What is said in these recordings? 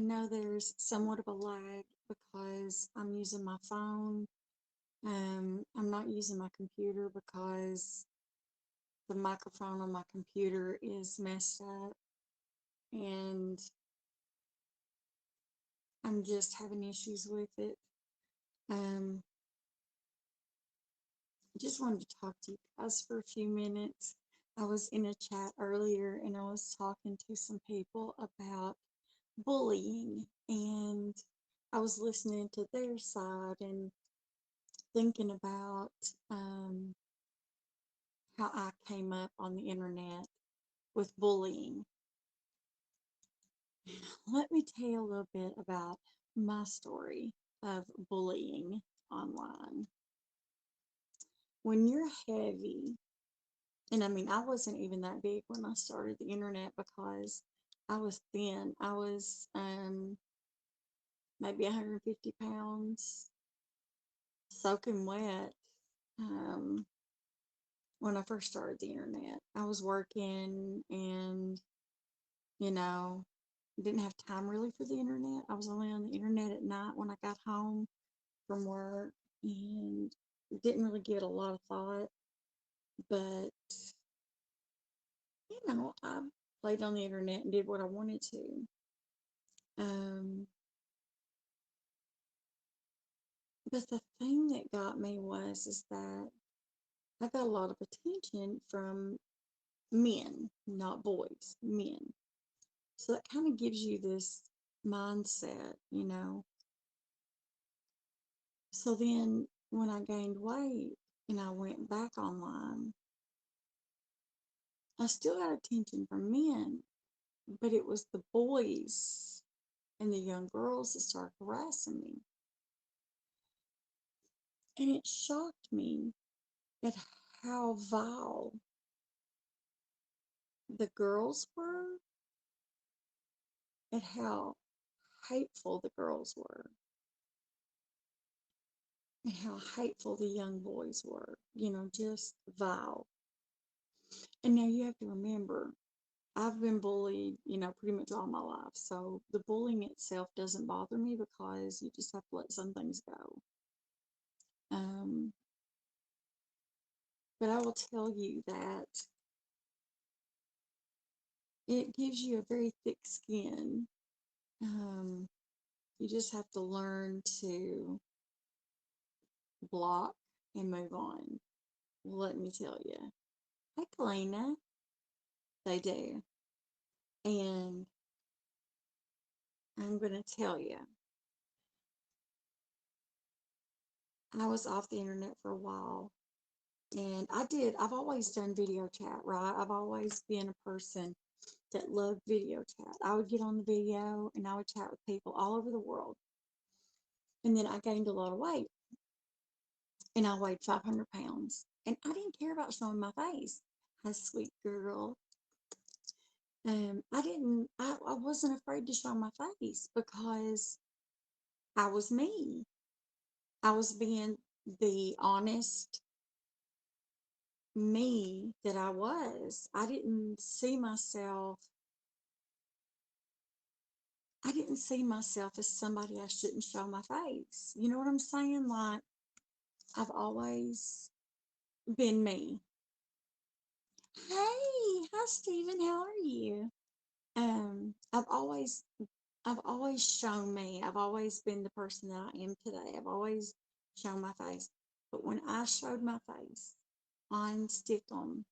know there's somewhat of a lag because I'm using my phone. I'm not using my computer because the microphone on my computer is messed up and I'm just having issues with it. Um, just wanted to talk to you guys for a few minutes. I was in a chat earlier and I was talking to some people about bullying, and I was listening to their side and thinking about um, how I came up on the internet with bullying. Let me tell you a little bit about my story of bullying online. When you're heavy, and I mean, I wasn't even that big when I started the internet because I was thin. I was maybe 150 pounds, soaking wet. Um, when I first started the internet, I was working and, you know, didn't have time really for the internet. I was only on the internet at night when I got home from work and didn't really give it a lot of thought. But, I played on the internet and did what I wanted to. Um, but the thing that got me is that I got a lot of attention from men, not boys, men. So that kind of gives you this mindset. So then when I gained weight and I went back online, I still got attention from men, but it was the boys and the young girls that started harassing me. And it shocked me at how vile the girls were, at how hateful the girls were, and how hateful the young boys were, just vile. And now you have to remember, I've been bullied, pretty much all my life. So the bullying itself doesn't bother me because you just have to let some things go. Um, but I will tell you that it gives you a very thick skin. Um, you just have to learn to block and move on. Let me tell you. Hi, Kalina. They do. And I'm going to tell you, I was off the internet for a while. And I've always done video chat, right? I've always been a person that loved video chat. I would get on the video and I would chat with people all over the world. And then I gained a lot of weight and I weighed 500 pounds. And I didn't care about showing my face. Hi, sweet girl. I wasn't afraid to show my face because I was me. I was being the honest me that I was. I didn't see myself as somebody I shouldn't show my face. You know what I'm saying? Like, I've always been me. Hey, hi Stephen, how are you? Um, I've always I've always shown me. I've always been the person that I am today. I've always shown my face. But when I showed my face on Stickum,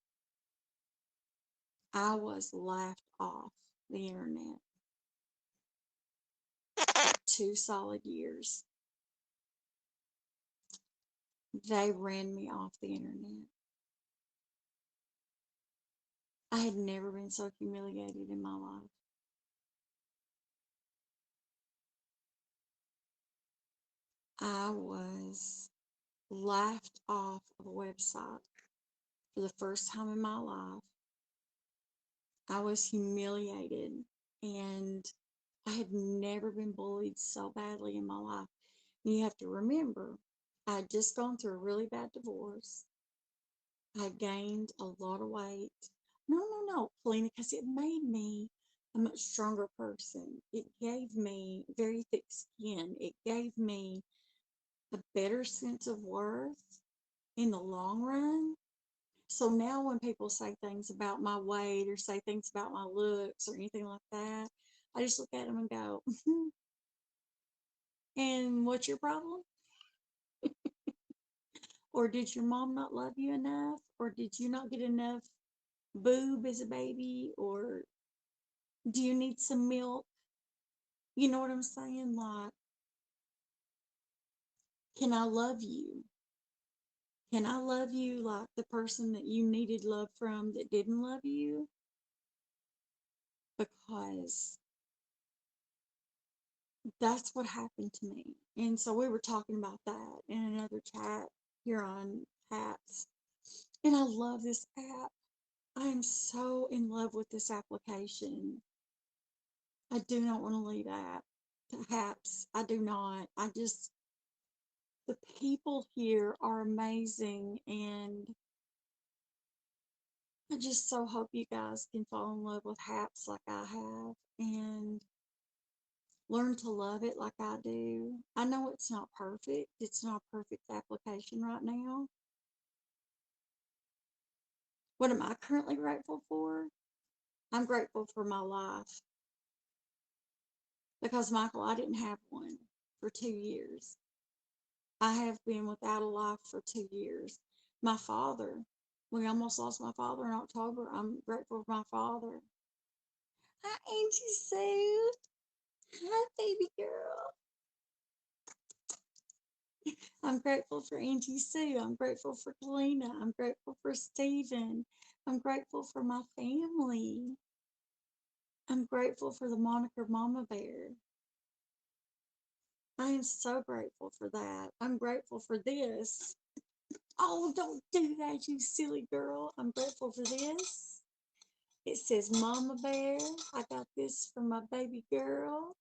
I was laughed off the internet 2 solid years. They ran me off the internet. I had never been so humiliated in my life. I was laughed off of a website for the first time in my life. I was humiliated and I had never been bullied so badly in my life. And you have to remember, I had just gone through a really bad divorce. I gained a lot of weight. No, Polina, because it made me a much stronger person. It gave me very thick skin. It gave me a better sense of worth in the long run. So now when people say things about my weight or say things about my looks or anything like that, I just look at them and go, and what's your problem? Or did your mom not love you enough? Or did you not get enough boob as a baby? Or do you need some milk? You know what I'm saying? Like, can I love you? Can I love you like the person that you needed love from that didn't love you? Because that's what happened to me. And so we were talking about that in another chat here on apps. And I love this app. I am so in love with this application. I do not want to leave apps. I do not. The people here are amazing. And I just so hope you guys can fall in love with apps like I have and learn to love it like I do. I know it's not perfect. It's not a perfect application right now. What am I currently grateful for? I'm grateful for my life because, Michael, I didn't have one for 2 years. I have been without a life for 2 years. My father, we almost lost my father in October. I'm grateful for my father. Hi, Angie Sue. Hi, baby girl. I'm grateful for Auntie Sue. I'm grateful for Kalina. I'm grateful for Stephen. I'm grateful for my family. I'm grateful for the moniker Mama Bear. I am so grateful for that. I'm grateful for this. Oh, don't do that, you silly girl. I'm grateful for this. It says Mama Bear. I got this from my baby girl.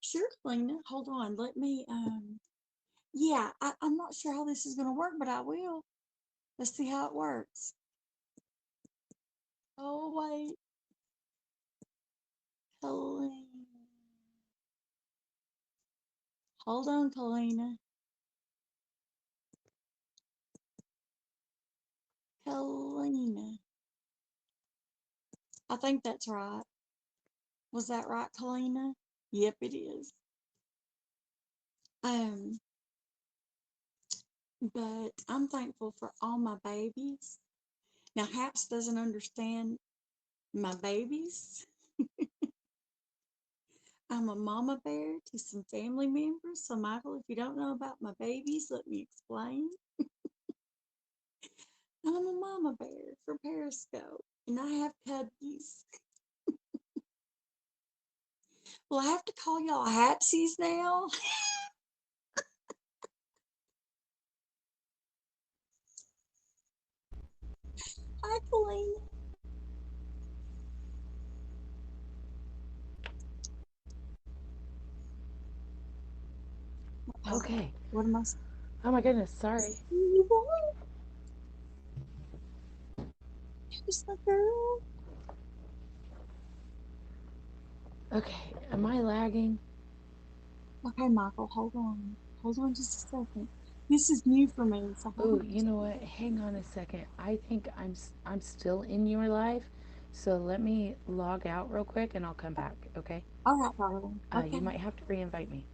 Sure, Kalina. Hold on. Let me, yeah, I'm not sure how this is going to work, but I will. Let's see how it works. Oh, wait. Kalina. Hold on, Kalina. Kalina. I think that's right. Was that right, Kalina? Yep, it is. Um, but I'm thankful for all my babies. Now, Haps doesn't understand my babies. I'm a mama bear to some family members. So, Michael, if you don't know about my babies, let me explain. I'm a mama bear for Periscope, and I have cubbies. Well, I have to call y'all Hapsies now. Hi, Colleen. Okay, Okay. what am I Oh my goodness, sorry. saying? Who's the girl? Okay, am I lagging? Okay, Michael, hold on. Hold on just a second. This is new for me, so hold Oh, on you just know a what? second. Hang on a second. I think I'm still in your live. So let me log out real quick and I'll come back, okay? All right, darling. You Okay. might have to re-invite me.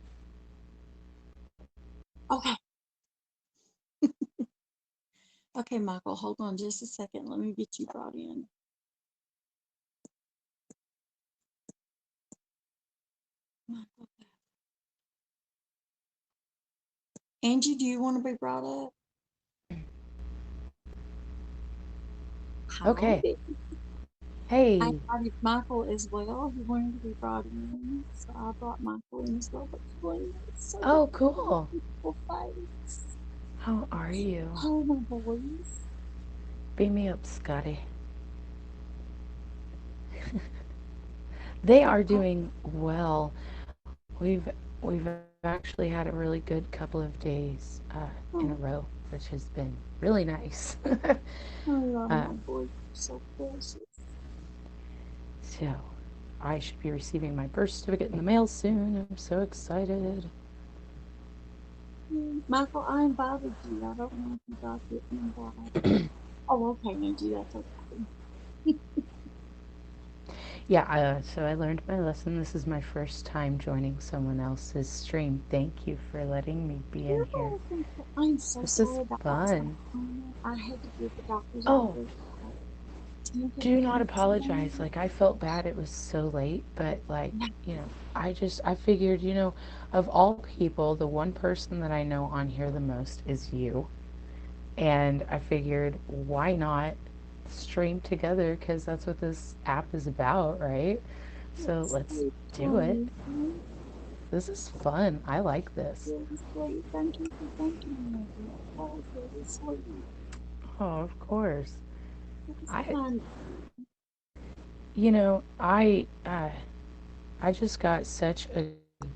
Okay. Okay, Michael, hold on just a second. Let me get you brought in. Michael. Angie, do you want to be brought up? Hi. Okay. I Hey. invited Michael as well. He wanted to be brought in, so I brought Michael in as well. But Glenn, it's so good Oh, to see your cool. beautiful face. How are you? Oh, my boys. Beam me up, Scotty. They are Oh, doing well. We've actually had a really good couple of days in a oh, row, which has been really nice. I love uh, my boys. They're so precious. so I should be receiving my birth certificate in the mail soon. I'm so excited. Michael, I invited you. I don't know if you got the invite. Oh, okay, Angie, that's okay. Yeah, so I learned my lesson. This is my first time joining someone else's stream. Thank you for letting me be in You're here. welcome. I'm so This is sorry about last night. fun. I had to give the doctor's Oh, orders at 10:15 do not this apologize. morning. Like, I felt bad it was so late, but, like, Yeah, I figured, of all people, the one person that I know on here the most is you. And I figured, why not stream together? Because that's what this app is about, right? So that's let's sweet do from it. you, honey. This is fun. I like That's this. really sweet. Thank you for thanking me. That was really sweet. Oh, of course. That was I, kind. you know, I just got such a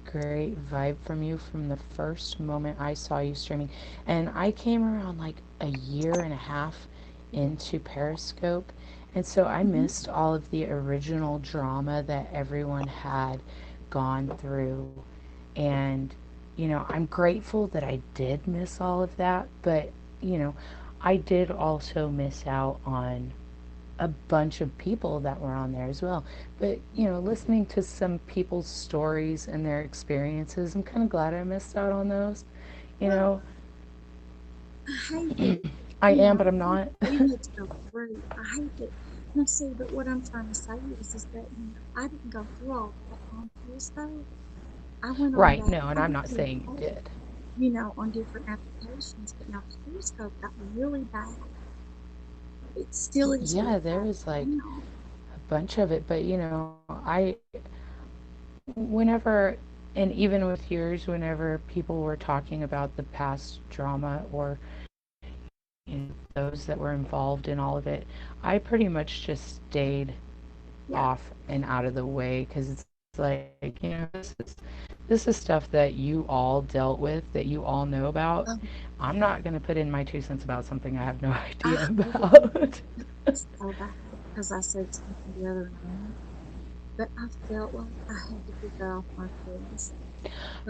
great vibe from you from the first moment I saw you streaming. And I came around like a year and a half into Periscope. And so I Mm-hmm. missed all of the original drama that everyone had gone through. And, I'm grateful that I did miss all of that. But, you know, I did also miss out on a bunch of people that were on there as well. But, listening to some people's stories and their experiences, I'm kind of glad I missed out on those. You Well, know, I hate that, I am, but I'm I hate not. that you had to go through. I hate that. Now, see, but what I'm trying to say is that, I didn't go through all that on Periscope. I went on Right, that. no, and I I'm went not through saying you both, did. on different applications. But now Periscope got really bad. It still is Yeah, really there bad was like now. a bunch of it, but whenever, and even with yours, whenever people were talking about the past drama or, those that were involved in all of it, I pretty much just stayed Yeah. off and out of the way because it's like, this is stuff that you all dealt with, that you all know about. Um, I'm not going to put in my 2 cents about something I have no idea I hated about. it so bad because I said something the other night, but I felt like I had to get that off my chest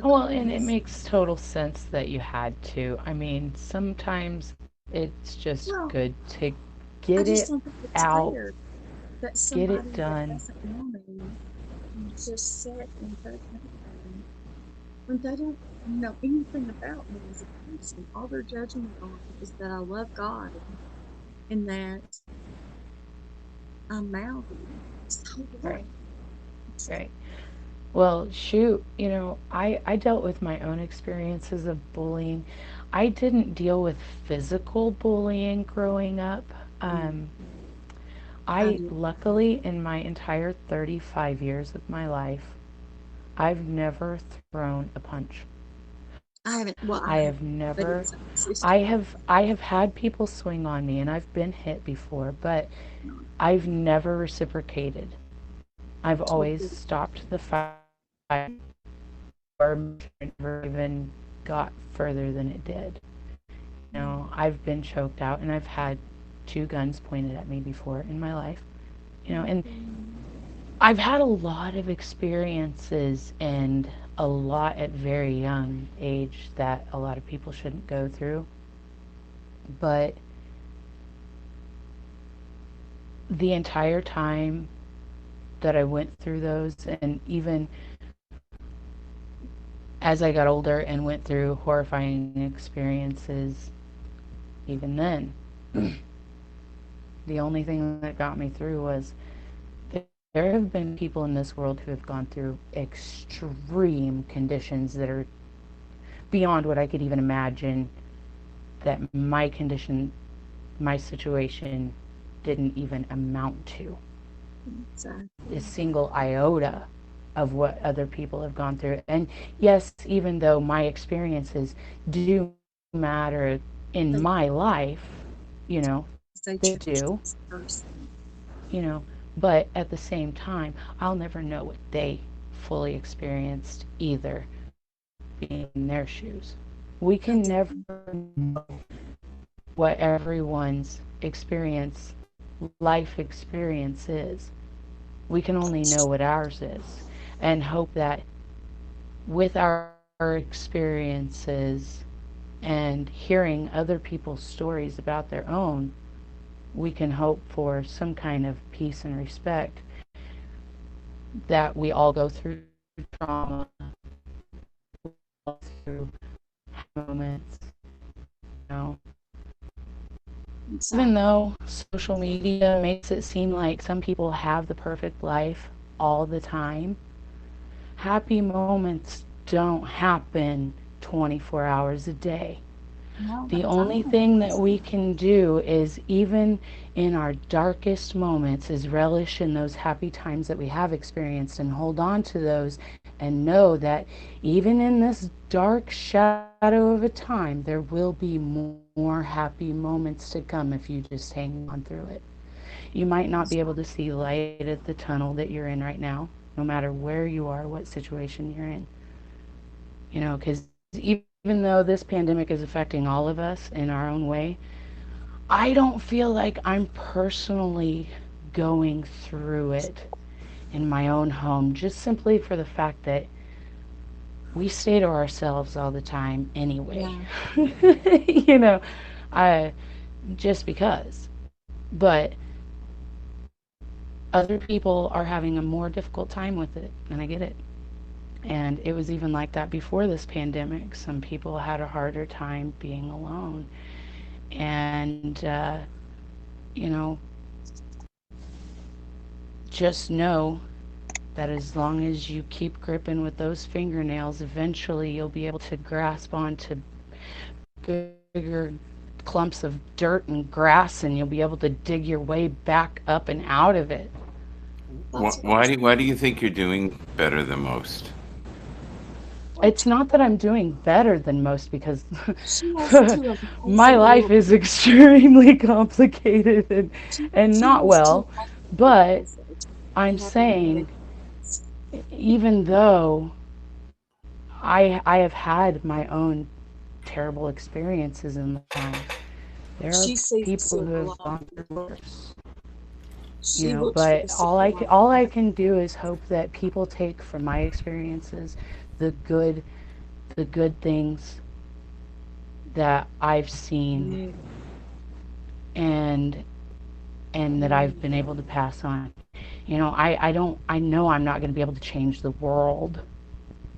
Well, and it because, makes total sense that you had to. I mean, sometimes it's just good well, to get I it just don't think it's out, fair that get it somebody that done. doesn't know me can just sit and judge me when they don't know anything about me as a person. All they're judging me on is that I love God and that I'm mouthy. So what? Right, It's right. Well, shoot, I dealt with my own experiences of bullying. I didn't deal with physical bullying growing up. mm, Um, I I did. luckily, in my entire 35 years of my life, I've never thrown a punch. I haven't. Well, I I have have, but never it's a I sister. have I have had people swing on me and I've been hit before, but Not I've never reciprocated. I've always totally. stopped the fight or made sure it never even got further than it did. I've been choked out and I've had two guns pointed at me before in my life. And I've had a lot of experiences and a lot at very young age that a lot of people shouldn't go through. But the entire time that I went through those, and even as I got older and went through horrifying experiences, even then, the only thing that got me through was there have been people in this world who have gone through extreme conditions that are beyond what I could even imagine that my condition, my situation didn't even amount to a Exactly. single iota of what other people have gone through. And yes, even though my experiences do matter in my They life, you know, they they do, changed this person. you know, but at the same time, I'll never know what they fully experienced either being in their shoes. We can never I know didn't. what everyone's life experience is. We can only know what ours is and hope that with our experiences and hearing other people's stories about their own, we can hope for some kind of peace and respect that we all go through trauma, through moments, you know. Even Exactly. though social media makes it seem like some people have the perfect life all the time, happy moments don't happen 24 hours a day. No, The they only don't. thing that we can do is, even in our darkest moments, is relish in those happy times that we have experienced and hold on to those and know that even in this dark shadow of a time, there will be more happy moments to come if you just hang on through it. You might not be able to That's see right. light at the tunnel that you're in right now, no matter where you are, what situation you're in. Because even though this pandemic is affecting all of us in our own way, I don't feel like I'm personally going through it in my own home, just simply for the fact that we stay to ourselves all the time anyway. Yeah. you know, I just because. But other people are having a more difficult time with it, and I get it. And it was even like that before this pandemic. Some people had a harder time being alone. And, you know, just know that as long as you keep gripping with those fingernails, eventually you'll be able to grasp onto bigger clumps of dirt and grass, and you'll be able to dig your way back up and out of it. That's what Why do you think you're doing better than most? well, It's not that I'm doing better than most, because she has two my amazing life little is extremely complicated and she not has two well. amazing little But boys that are I'm happy to be saying, babies. even though I have had my own terrible experiences in life, there are She sees people the who have silver gone through lining. worse. She looks for But the silver all lining. I can do is hope that people take from my experiences the good the good things that I've seen, Mm, and that I've mm. been able to pass on. I know I'm not going to be able to change the world,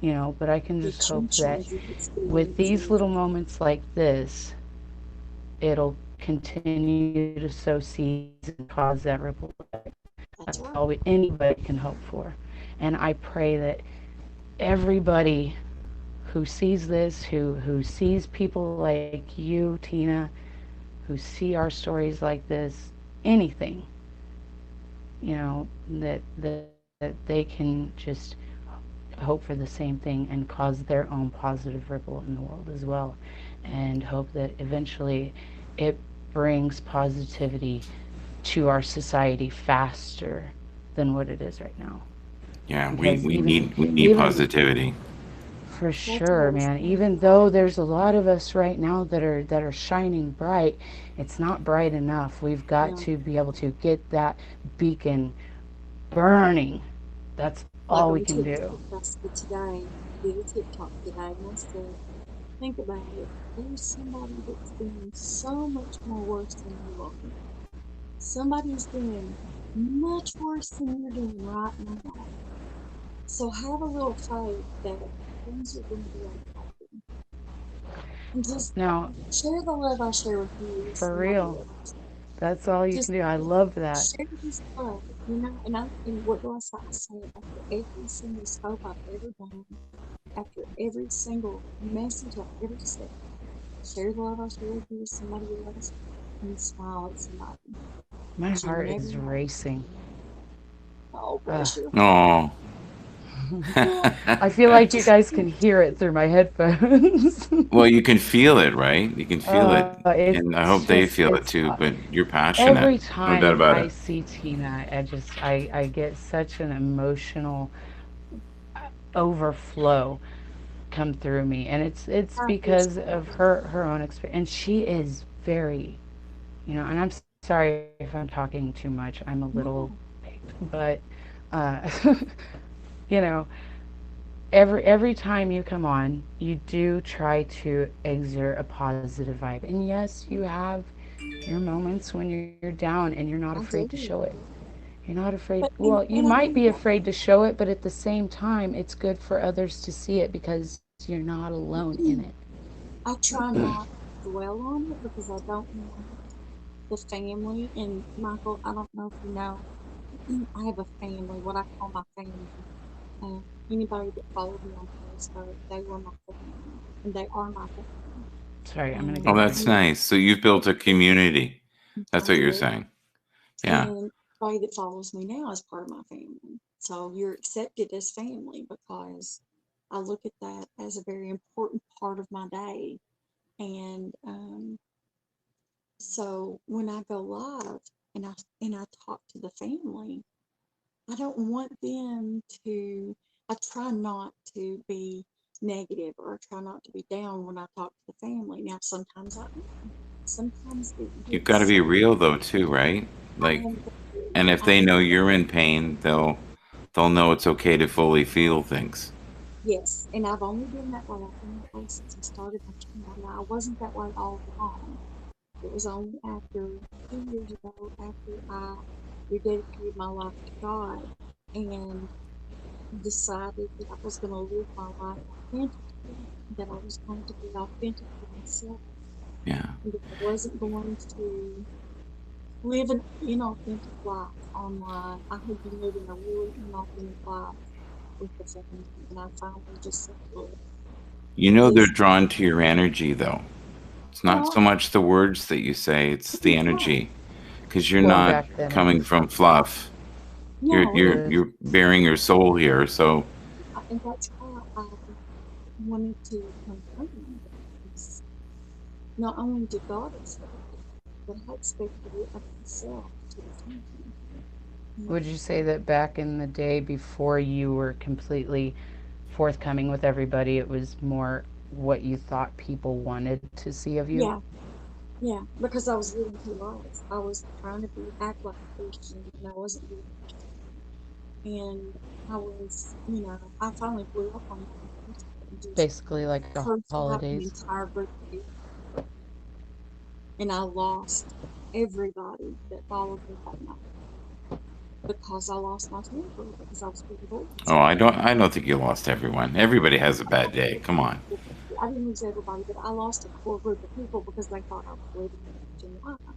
but I can just But you hope that change your with these experiences. little moments like this, it'll continue to sow seeds and cause that ripple effect. That's all That's right. anybody can hope for. And I pray that everybody who sees this, who sees people like you, Tina, who see our stories like this, anything, that they can just hope for the same thing and cause their own positive ripple in the world as well, and hope that eventually it brings positivity to our society faster than what it is right now. Yeah, Because we need even positivity. for That's what I sure, was man, saying. even though there's a lot of us right now that are shining bright, it's not bright enough. We've got No, to be able to get that beacon burning. That's like all we on can do. TikTok, I said today, I did a TikTok today, and I said, think about it. There's somebody that's doing so much more worse than you are. Somebody's doing much worse than you're doing right now. So have a little faith that things are going to be okay. And just Now, share the love I share with you with for somebody real, else. that's all you Just can do. I love that. share this love, you know. And what do I say? I say it after every single scope I've ever done, after every single message I've ever said. Share the love I share with you with somebody else, and smile at somebody My because you heart never is know. racing. Oh, Uh, bless your heart. Oh. Well, I feel like you guys can hear it through my headphones. Well, you can feel it, right? You can feel it, It's and I just, hope they it's feel it too. But you're every passionate, no time doubt about I it. see Tina, I get such an emotional overflow come through me, and it's I because appreciate of it. her own experience, and she is very, and I'm sorry if I'm talking too much. I'm a little No, baked, but Uh, you know, every time you come on, you do try to exert a positive vibe. And yes, you have your moments when you're down and you're not I afraid to show do. it. You're not afraid. But Well, you and I might think be that afraid to show it, but at the same time, it's good for others to see it because you're not alone in it. I try not to dwell on it because I don't want the family. And Michael, I don't know if you know, I have a family, what I call my family. Anybody that followed me on Facebook, they were my family, and they are my family. Sorry, I'm gonna Oh, get And my. that's any, nice. So you've built a community. That's I what you're did, saying. Yeah. and anybody that follows me now is part of my family. So you're accepted as family because I look at that as a very important part of my day. And so when I go live and I talk to the family, I don't want them to. I try not to be negative or I try not to be down when I talk to the family. Now, sometimes I am. Sometimes it You've got to gets. be real though too, right? I Like, am very. and if I they am. know you're in pain, they'll know it's okay to fully feel things. Yes, and I've only been that way. I've been that way since I started my channel. Now, I wasn't that way all along. It was only after 2 years ago, after I rededicated my life to God and decided that I was going to live my life authentically, that I was going to be authentically myself, Yeah. and that I wasn't going to live an inauthentic life online. I had been living a really inauthentic life with the family, and I finally just said, look, You know they're this, drawn to your energy though. It's not well, so much the words that you say, it's the right. energy. Because you're Well, not back then it coming was from fluff. fluff. You're No, It you're was. you're bearing your soul here. So and that's why I wanted to come clean because not only did God expect it, but I expected it of myself to the family. Would And you say that back in the day before you were completely forthcoming with everybody, it was more what you thought people wanted to see of you? yeah, yeah, because I was living two lives. I was trying to be act like a Christian, and I wasn't being a Christian. And I was, I finally blew up on that on Facebook and just Basically, like the cursed out holidays. an entire group of people, and I lost everybody that followed me that night because I lost my temper because I was being bullied oh, so bad. I don't think you lost everyone. Everybody has a bad day. Come on. I didn't lose everybody, but I lost a core group of people because they thought I was living a Christian life.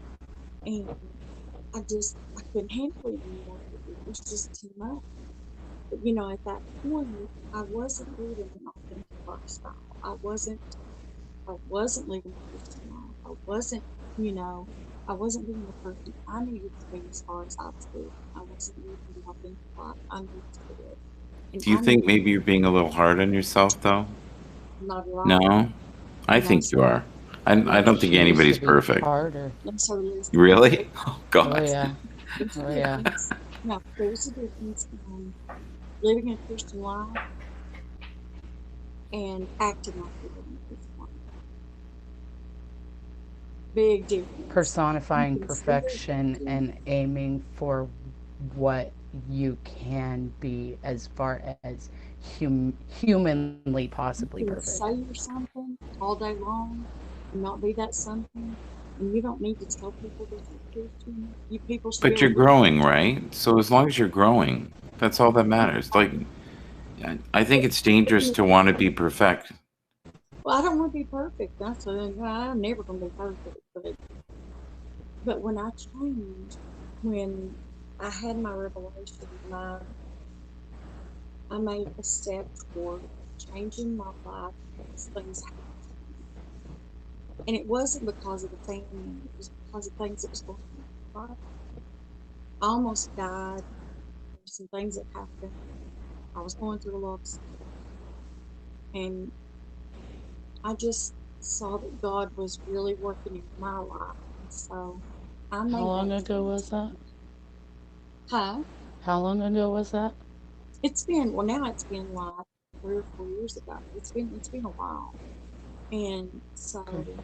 And I couldn't handle it anymore. It was just too much. But at that point, I wasn't living an authentic lifestyle. I wasn't living a Christian life. You know, I wasn't being the person I needed to be as far as I was living. I wasn't living the authentic life I needed to live. And Do you I think needed maybe you're being a little hard on yourself though? not at all. No, I No, think you sir. are. I No, don't sir. think She used to anybody's be perfect. harder. No, sir, listen. Really? Oh Oh, God. yeah. There's a Oh, yeah. difference. No, there's a difference in living a Christian life and acting like you're living a Christian life. Big difference. You Personifying can still perfection do, and aiming for what you can be as far as humanly possibly you perfect. can say you're something all day long and not be that something. And you don't need to tell people that you're Christian. You people should be But able you're to look at growing, you. right? So as long as you're growing, that's all that matters. Like I think it's dangerous to want to be perfect. Well, I don't want to be perfect. I'm never going to be perfect. But when I changed, when I had my revelation, when I made a step toward changing my life because things happened to me. And it wasn't because of the family, it was because of things that was going on in my life. I almost died. There were some things that happened. I was going through a lot of stuff. And I just saw that God was really working in my life. And so I How made long that ago was that? change. Huh? How long ago was that? Now it's been like 3 or 4 years ago. It's been a while. And Okay. so,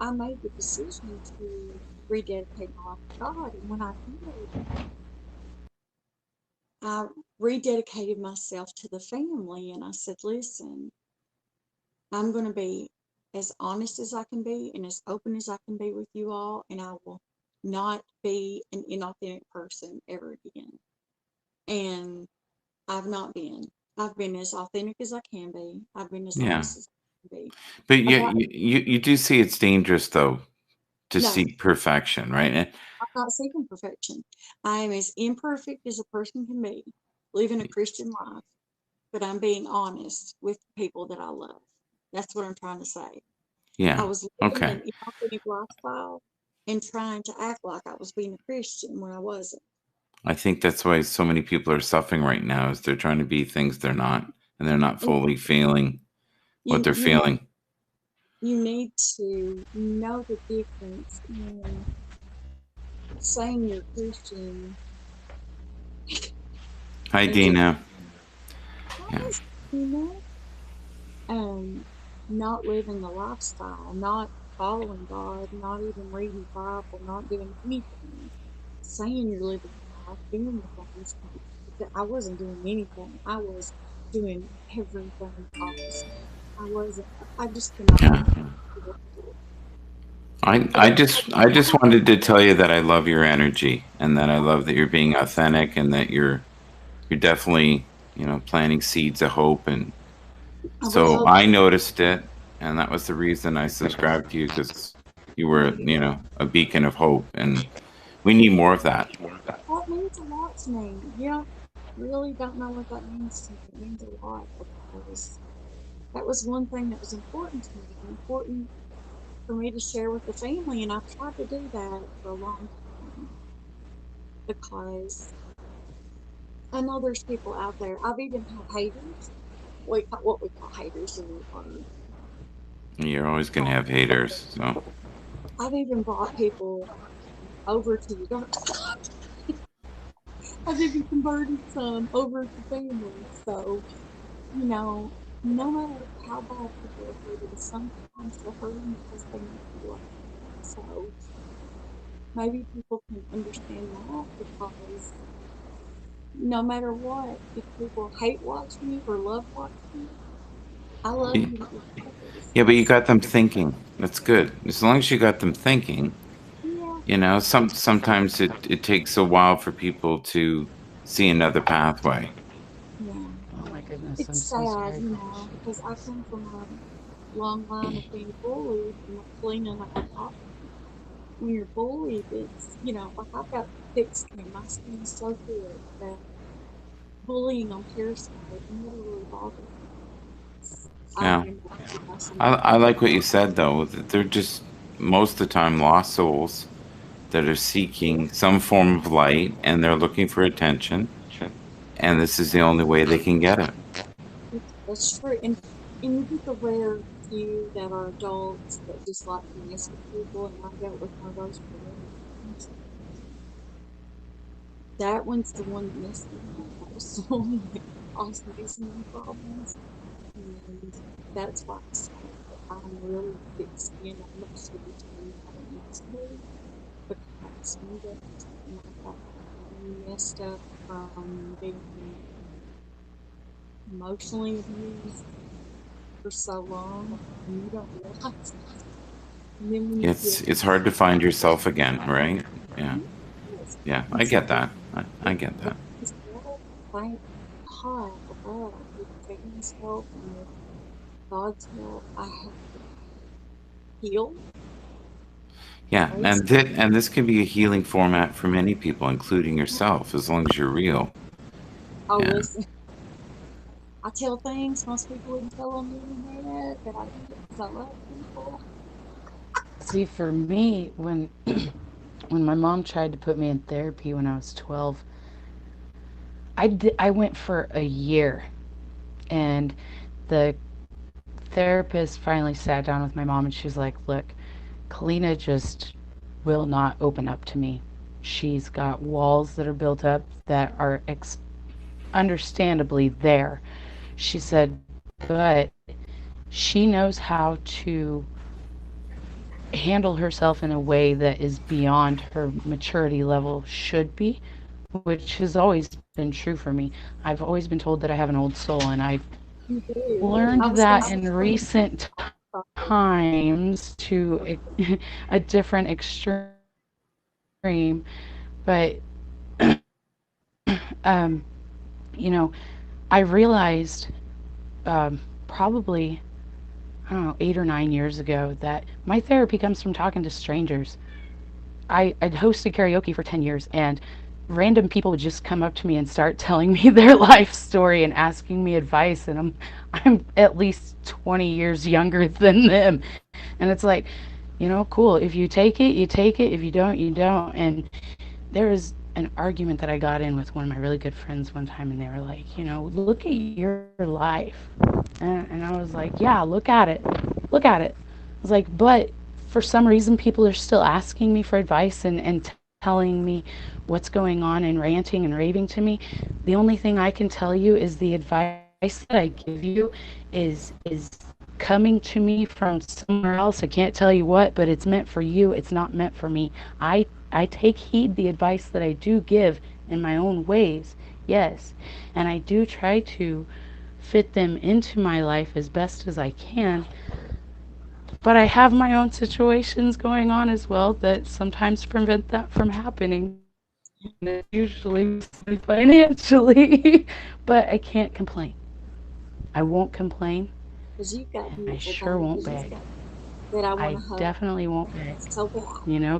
I made the decision to rededicate my life to God. And when I did, I rededicated myself to the family and I said, listen, I'm going to be as honest as I can be and as open as I can be with you all, and I will not be an inauthentic person ever again. And I've not been. I've been as authentic as I can be. I've been as Yeah. honest as I can be. But I've you, got you do see it's dangerous though to no, seek perfection, right? I'm not seeking perfection. I am as imperfect as a person can be, living a Christian life, but I'm being honest with the people that I love. That's what I'm trying to say. I Yeah. was living Okay. an inauthentic lifestyle and trying to act like I was being a Christian when I wasn't. I think that's why so many people are suffering right now is they're trying to be things they're not and they're not And fully feeling what you they're you feeling. you need to know the difference in saying you're Christian Hi, and just Dina. Yeah. honest, you know, um, not living the lifestyle, not following God, not even reading the Bible, not doing anything, saying you're living the life, doing the things that I wasn't doing anything. I was doing everything opposite. I wasn't. I just cannot Yeah. tell you what to do. I, But I just I I just have wanted to tell you that I love your energy and that I love that you're being authentic and that you're definitely, planting seeds of hope. And I would so hope I noticed it, and that was the reason I subscribed to you because you were, a beacon of hope, and we need more of that. that means a lot to me. You don't really don't know what that means to me. It means a lot because that was one thing that was important to me, important for me to share with the family, and I've tried to do that for a long time because I know there's people out there. I've even had haters. What we call haters are. You're always going to have haters. So, I've even brought people over to the dark side. I've even converted some over to family. So, you know, no matter how bad people are hurting, sometimes they're hurting because they need to be loved. So maybe people can understand that because no matter what, if people hate watching you or love watching you, I love y- you regardless. yeah, but you got them thinking. That's good. As long as you got them thinking, Yeah, sometimes it takes a while for people to see another pathway. yeah. Oh my goodness, I'm It's so sad, sorry. because I come from a long line of being bullied, and like Lena and I were talking. When you're bullied, like I've got thick skin. My skin is so thick that bullying on Periscope never really bothered me. I don't Yeah. remember by I somebody. like what you said though. That they're just most of the time lost souls that are seeking some form of light and they're looking for attention, and this is the only way they can get it. That's true. And you get the rare few that are adults that just like to mess with people, and I dealt with one of those for a long time. That one's the one that messed me up. That was the one that caused me so many problems. And that's why I say that I'm really thick skinned. I'm much thicker skinned than I used to be because some days my body messed up from being emotionally abused for so long, and you don't realize it. And then when you get It's hard to find yourself again, right? Yeah. this, Yeah, and I so get that. I get but that. instead, thank God above with family's help and with God's help, I have healed, Yeah, praise and this can be a healing format for many people, including God. yourself, as long as you're real. Oh, Yeah. listen, I tell things most people wouldn't tell on the internet, but I do it because I love people. See, for me, when my mom tried to put me in therapy when I was 12, I went for a year, and the therapist finally sat down with my mom and she was like, "Look, Kalina just will not open up to me. She's got walls that are built up that are understandably there." She said, "But she knows how to handle herself in a way that is beyond her maturity level should be, which has always been true for me. I've always been told that I have an old soul, and I've You do. learned I was gonna that say in something recent times to a different extreme. But um, you know, I realized probably, I don't know, 8 or 9 years ago that my therapy comes from talking to strangers. I'd hosted karaoke for 10 years, and random people would just come up to me and start telling me their life story and asking me advice. And I'm at least 20 years younger than them. And it's like, cool. If you take it, you take it. If you don't, you don't. And there was an argument that I got in with one of my really good friends one time, and they were like, look at your life. And I was like, yeah, look at it. Look at it. I was like, but for some reason, people are still asking me for advice and telling me what's going on and ranting and raving to me. The only thing I can tell you is the advice that I give you is coming to me from somewhere else. I can't tell you what, but it's meant for you. It's not meant for me. I take heed the advice that I do give in my own ways. Yes. And I do try to fit them into my life as best as I can. But I have my own situations going on as well that sometimes prevent that from happening. And it's usually mostly financially. But I can't complain. I won't complain. because you've got And I beautiful sure won't babies beg. that I want I to hug definitely won't beg, so bad.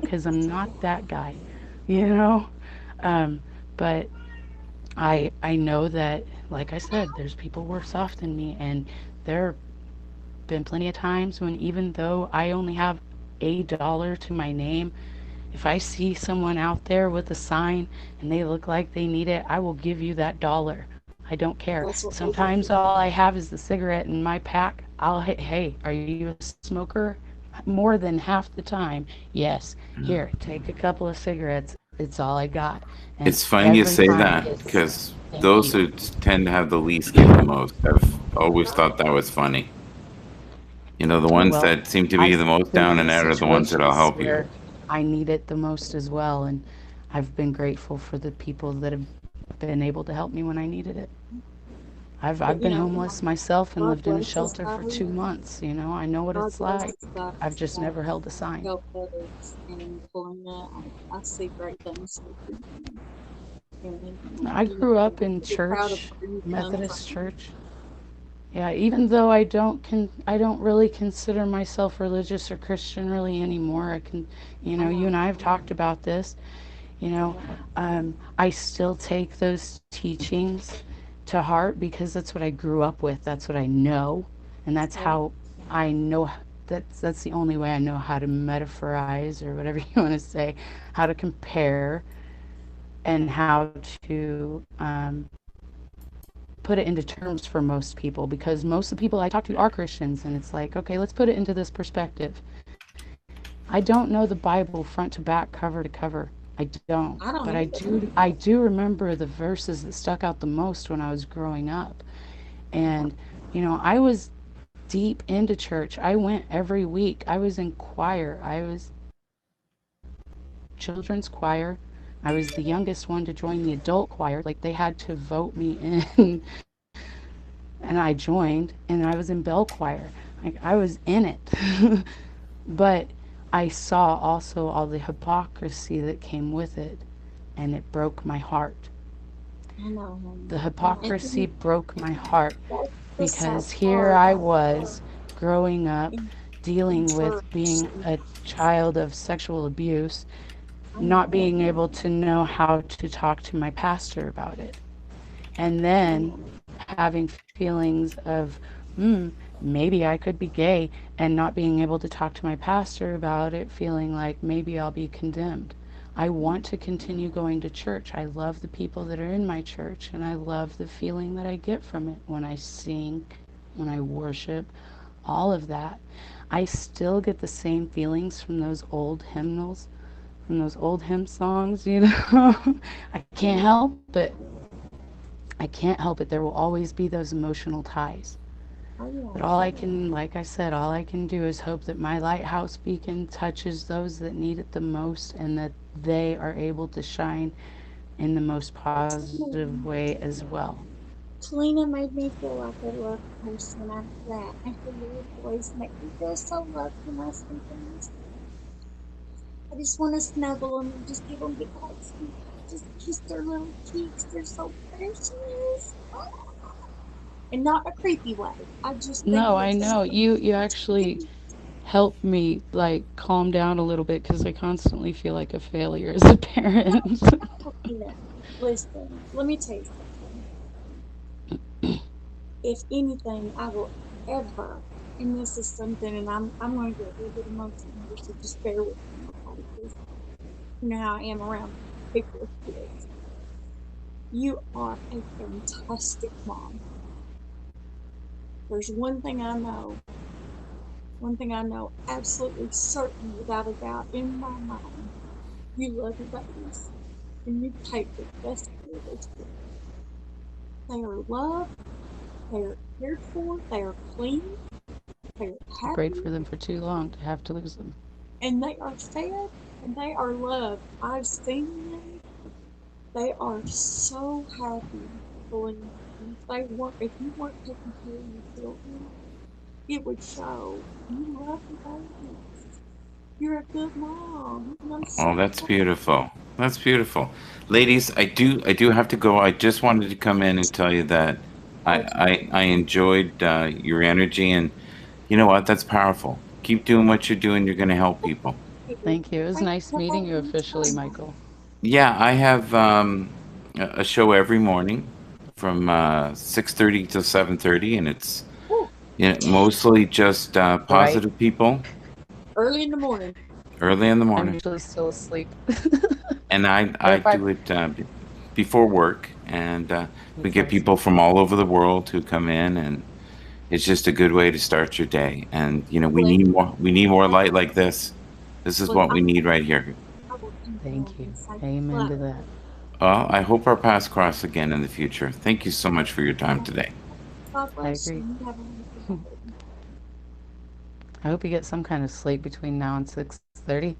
because I'm not that guy, you know? Um, but I know that, like I said, there's people worse off than me, and there been plenty of times when even though I only have $1 to my name, if I see someone out there with a sign and they look like they need it, I will give you that dollar. I don't care. That's what they Sometimes do. all I have is the cigarette in my pack. Hey, are you a smoker? More than half the time, yes. Here, take a couple of cigarettes. It's all I got. And It's funny you every say time that it's because thank those you. who tend to have the least give the most. I've always thought that was funny. The ones Well, that seem to be I've the most been down in and out are the ones that'll situations help you. where I need it the most as well, and I've been grateful for the people that have been able to help me when I needed it. I've But been homeless myself and God lived in a blesses shelter for those. 2 months. I know what God it's like. blesses those I've just that never held a sign. help others and pulling it. I see great things for you. And I you grew know, up in be proud of church, where you come Methodist from. church. Yeah, even though I don't really consider myself religious or Christian really anymore. I You know. and I have talked about this. You know, Yeah. I still take those teachings to heart because that's what I grew up with. That's what I know, and that's Yeah. how I know. That's the only way I know how to metaphorize or whatever you want to say, how to compare and how to put it into terms for most people because most of the people I talk to are Christians, and it's like, okay, let's put it into this perspective. I don't know the Bible front to back, cover to cover. I don't, I but don't either. I do remember the verses that stuck out the most when I was growing up. And I was deep into church. I went every week. I was in choir. I was children's choir. I was the youngest one to join the adult choir. Like they had to vote me in and I joined and I was in bell choir. Like I was in it. But I saw also all the hypocrisy that came with it, and it broke my heart. I know, The honey. hypocrisy And broke my heart that's the sad because here part I was growing up in dealing with church. being a child of sexual abuse, I not know. being able to know how to talk to my pastor about it, and I then know. having feelings of, maybe I could be gay, and not being able to talk to my pastor about it, feeling like maybe I'll be condemned. I want to continue going to church. I love the people that are in my church, and I love the feeling that I get from it when I sing, when I worship, all of that. I still get the same feelings from those old hymnals, from those old hymn songs. I can't help it. I can't help it. There will always be those emotional ties. Oh But yeah. all I can, like I said, all I can do is hope that my lighthouse beacon touches those that need it the most and that they are able to shine in the most positive Tina, way as well. Tina made me feel like a loved person after that. After your voice make me feel so loved when I see things. I just want to snuggle them and just give them big hugs and just kiss their little cheeks. They're so precious. And not in a creepy way. I just think No, they're I so know. You actually sweet. help me like calm down a little bit because I constantly feel like a failure as a parent. Oh, Tina, listen, let me tell you something. If anything, I will ever, and this is something, and I'm going to get a little bit emotional here, so just bear with me, okay? Because you know how I am around people with kids. You are a fantastic mom. There's one thing I know absolutely certain without a doubt in my mind. You love your babies and you take the best care of those kids. They are loved, they are cared for, they are clean, they are I prayed happy, for them for too long to have to lose them. and they are fed and they are loved. I've seen them. They are so happy, believe me. And if you weren't taking care of your children, it would show. You love your babies. You're a good mom, and I'm Oh, so that's proud. beautiful. That's beautiful. Ladies, I do have to go. I just wanted to come in and tell you that I Oh, I enjoyed your energy, and you know what? That's powerful. Keep doing what you're doing. You're going to help people. thank you. Thank you. It was Thank nice you for meeting you letting me officially, shine on. Michael. Yeah, I have a show every morning from 6:30 to 7:30, and it's Oh, mostly just Right? positive people early in the morning. early in the I'm morning. usually still asleep. And But I if I do it before work, and we That's get awesome. people from all over the world who come in, and it's just a good way to start your day. And Well, we need more light like this. This is look, what we need right here. I will come Thank down you. and say Amen flat to right. that. Well, I hope our paths cross again in the future. Thank you so much for your time today. God I bless agree. you. You have a wonderful day. I hope you get some kind of sleep between now and 6:30.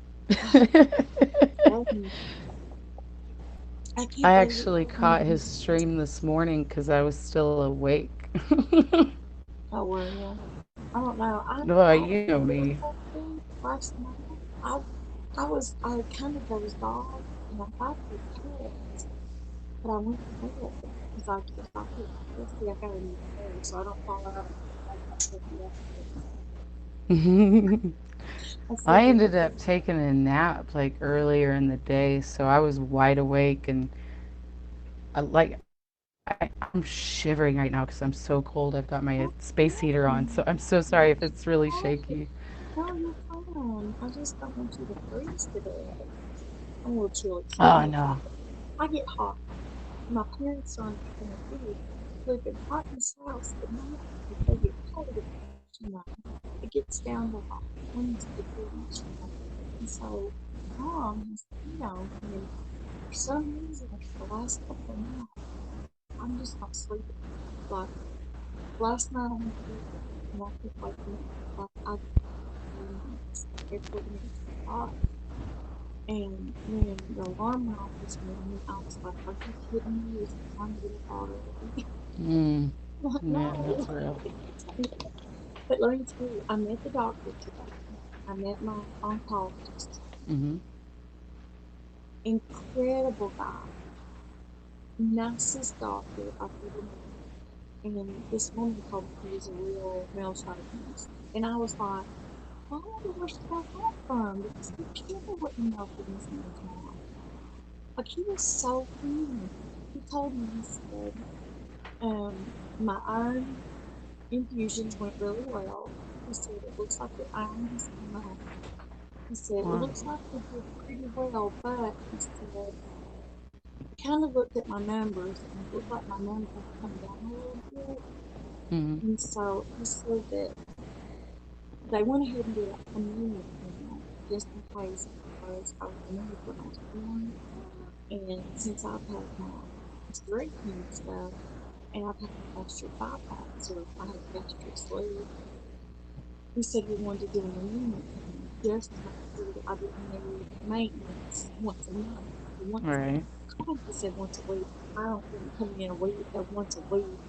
Oh, I I can't believe actually caught his it. stream this morning because I was still awake. Oh, were you? I don't know. Well, I you know didn't me. go to sleep last night. I kind of dozed off, and I thought it was text, but I went to bed because I thought, let's see, I got a new phone, so I don't fall out of bed. I I said, ended up taking a nap like earlier in the day, so I was wide awake and I'm shivering right now because I'm so cold. I've got my "Oh, space heater on, so no, I'm so sorry if it's really shaky. no, you're fine. I just don't want you to freeze to death. I'm a little chilly, so I Oh get no. hot. I get hot. My parents don't understand too. Live in hot in this house, but not if they get cold. You know, it gets down to like 20 degrees. And so, mom has, and for some reason, the last couple of nights, I'm just not sleeping. Like last night, I went to bed and I kept waking up. Like I 30 minutes, every 30 minutes, hot. And when the alarm went off this morning, I was like, "Are you kidding me? Is it time to get up already?" Mm. I'm like, Yeah, no. that's real. But let me tell you, I met the doctor today. I met my oncologist. Mm-hmm. Incredible guy, nicest doctor I've ever met. And this woman told me he was a real male chauvinist. And I was like, well, I wonder where she got that from because he never wouldn't melt in his man's mouth. Like he was so friendly. He told me, he said, my iron infusions went really well. He said, it looks like your iron has come up. He said, it Wow. looks like we did pretty well, but he said, kind of looked at my numbers and it looked like my numbers had come down a little bit. Mm-hmm. And so he said that they went ahead and did a anemia panel just in case because I was anemic when I was born. And since I've had my hysterectomy and stuff, and I've had a gastric bypass or I had a gastric sleeve, he said we wanted to do an anemia panel just to make sure that I didn't need maintenance once a month. once. Right. He said once a week. I don't want him coming in a week, once a week.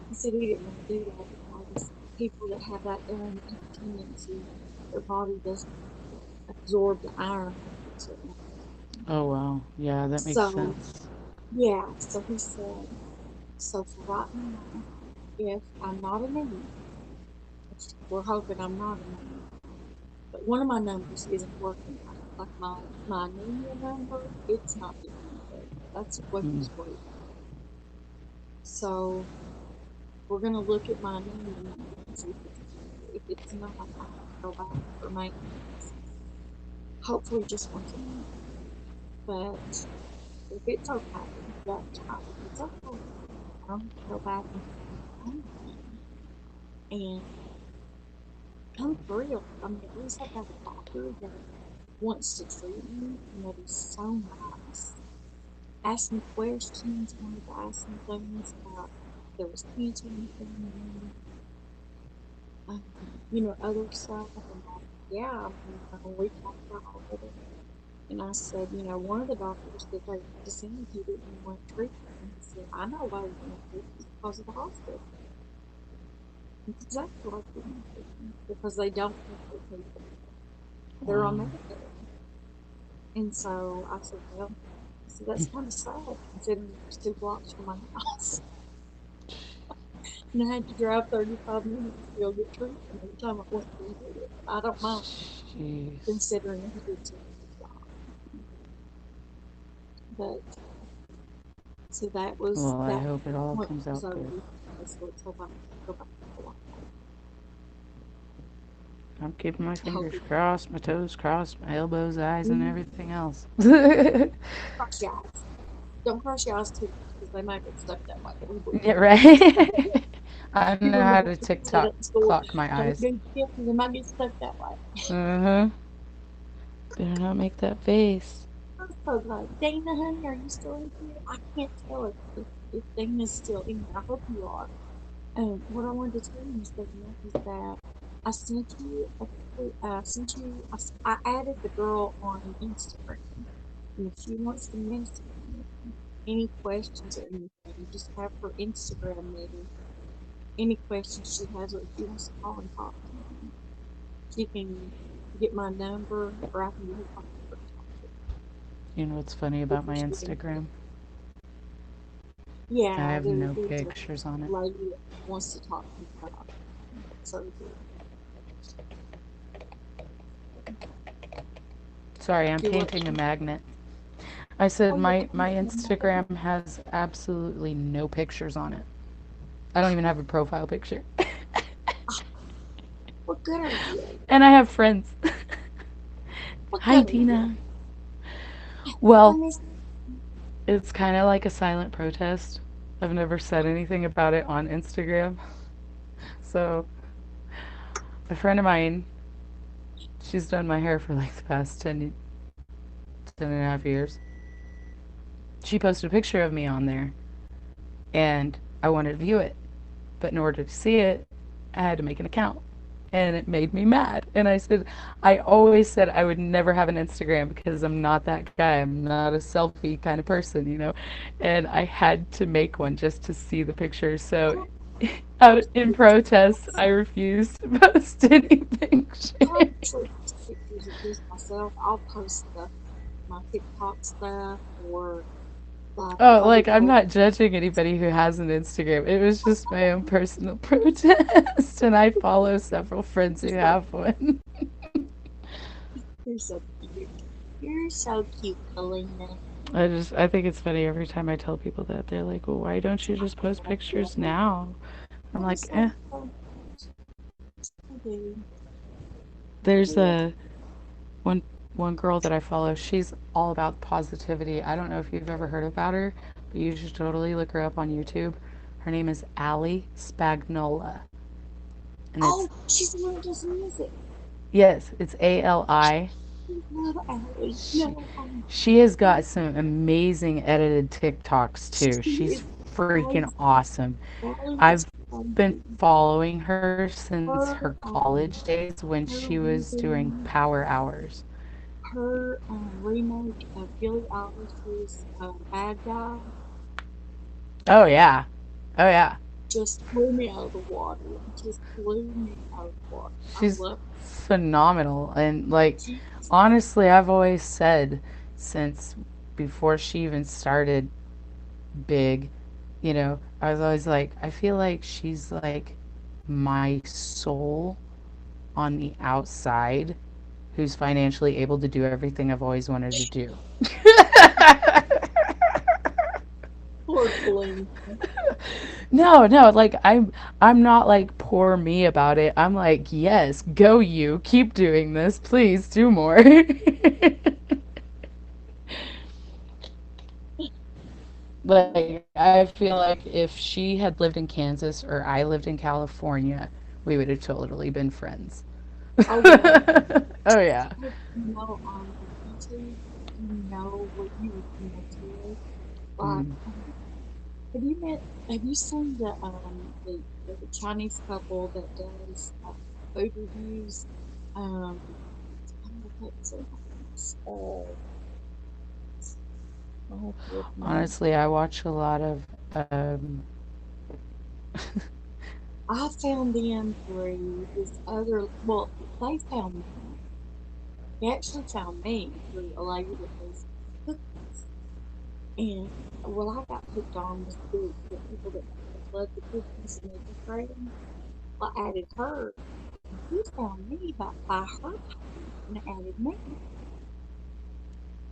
He said he didn't want to do that because people that have that iron have a tendency, their body doesn't absorb the iron like it's supposed to. Oh, wow. Yeah, that makes So sense. yeah, so he said, so for right now, if I'm not anemic, which we're hoping I'm not anemic, but one of my numbers isn't working right. Like my anemia number, it's not doing any better. That's what Mm. he's worried about. So we're gonna look at my anemia number and see if it's better. If it's not, I have to go back for maintenance. Hopefully just once a month. But if it's okay that time, if it's okay, I don't have to go back and see my own again. And I'm thrilled. I mean, at least I've got a doctor that wants to treat me and that is so nice. Asked me questions, wanted to ask me things about if there was cancer in the family, other stuff. And yeah, I mean, we talked about all of it. And I said, one of the doctors that they went to see me, he didn't even want to treat me. And he said, I know why you want to treat me because of the hospital. That's exactly why they want to treat me because they don't want to treat people. They're on Wow. Medicare. And so I said, well, I said, that's kind of sad considering it was 2 blocks from my house. And I had to drive 35 minutes to go get treatment every time I went through there. But I don't mind Jeez. considering he did such a good job. But so that was Well, I that hope it all point comes was out over. good. So let's hope I go back to Hawaii. I'm keeping my I hope fingers it crossed, my toes crossed, my elbows, eyes, and mm, everything else. cross your eyes. Don't cross your eyes too much because they might get stuck that way. We believe Yeah, it. right. I know You how remember to when we said TikTok at the store, clock my don't eyes. do this because they might get stuck that way. Uh huh. Better not make that face. I'm so glad. Dana, honey, are you still in here? I can't tell if Dana's still in here. I hope you are. What I wanted to tell you, Miss Dana, is that I sent you sent you, I added the girl on Instagram. And if she wants to message me any questions or anything, just have her Instagram me any questions she has, or if she wants to call and talk to me, she can get my number, or I can get her phone number and talk to You know what's funny her about my if she's interested. Instagram? I Yeah, have no there's a pictures on it. lady that wants to talk to me about surgery. Sorry, I'm Do what? painting a magnet. I said Oh, you're my painting a magnet? Instagram has absolutely no pictures on it. I don't even have a profile picture. What good are you? And I have friends. What Hi, good are you? Tina. I Well, miss. it's kind of like a silent protest. I've never said anything about it on Instagram. So, a friend of mine, she's done my hair for like the past 10.5 years. She posted a picture of me on there, and I wanted to view it. But in order to see it, I had to make an account. And it made me mad. And I said, I always said I would never have an Instagram because I'm not that guy. I'm not a selfie kind of person. And I had to make one just to see the picture. So, I out post in protest, pictures. I refused to post any pictures. I don't usually post pictures of just myself. I'll post my TikTok stuff or like if Oh, I like get I'm bored. not judging anybody who has an Instagram. It was just my own personal protest, and I follow several friends You're who so, have one. you're so cute. You're so cute, Kalina. I think it's funny every time I tell people that they're like, "Well, why don't you just post I pictures now?" I'm I'm like, eh. so I do. There's Yeah. one girl that I follow. She's all about positivity. I don't know if you've ever heard about her, but you should totally look her up on YouTube. Her name is Ali Spagnola, and it's Oh, she's the one that does music. yes, it's Ali. I love Allie. She No, she has got some amazing edited TikToks too. she She's is freaking crazy. awesome. Allie I've is been crazy. following her since her Her, college days when her she was doing reading, power hours. her remake of Billie Eilish's Bad Guy Oh yeah. Oh yeah. just blew me out of the water. Just blew me out of the water. I She's love phenomenal. And like she. honestly, I've always said since before she even started big, I was always like, I feel like she's like my soul on the outside who's financially able to do everything I've always wanted to do. Poor Queen. No, no, like I'm not like poor me about it. I'm like, yes, go you. Keep doing this. Please do more. Like I feel like if she had lived in Kansas or I lived in California, we would have totally been friends. Oh yeah. Oh yeah. On YouTube, what you would connect with. Like, Mm, have you met? Have you seen the Chinese couple that does food reviews? What's their names? I have to look them up. honestly, I watch a lot of I found them through this other. Well, they found me. They actually found me through a lady that does cookies. And what I got hooked on was the people that love the cookies and they decorate them. I added her, and he found me by her page and added me.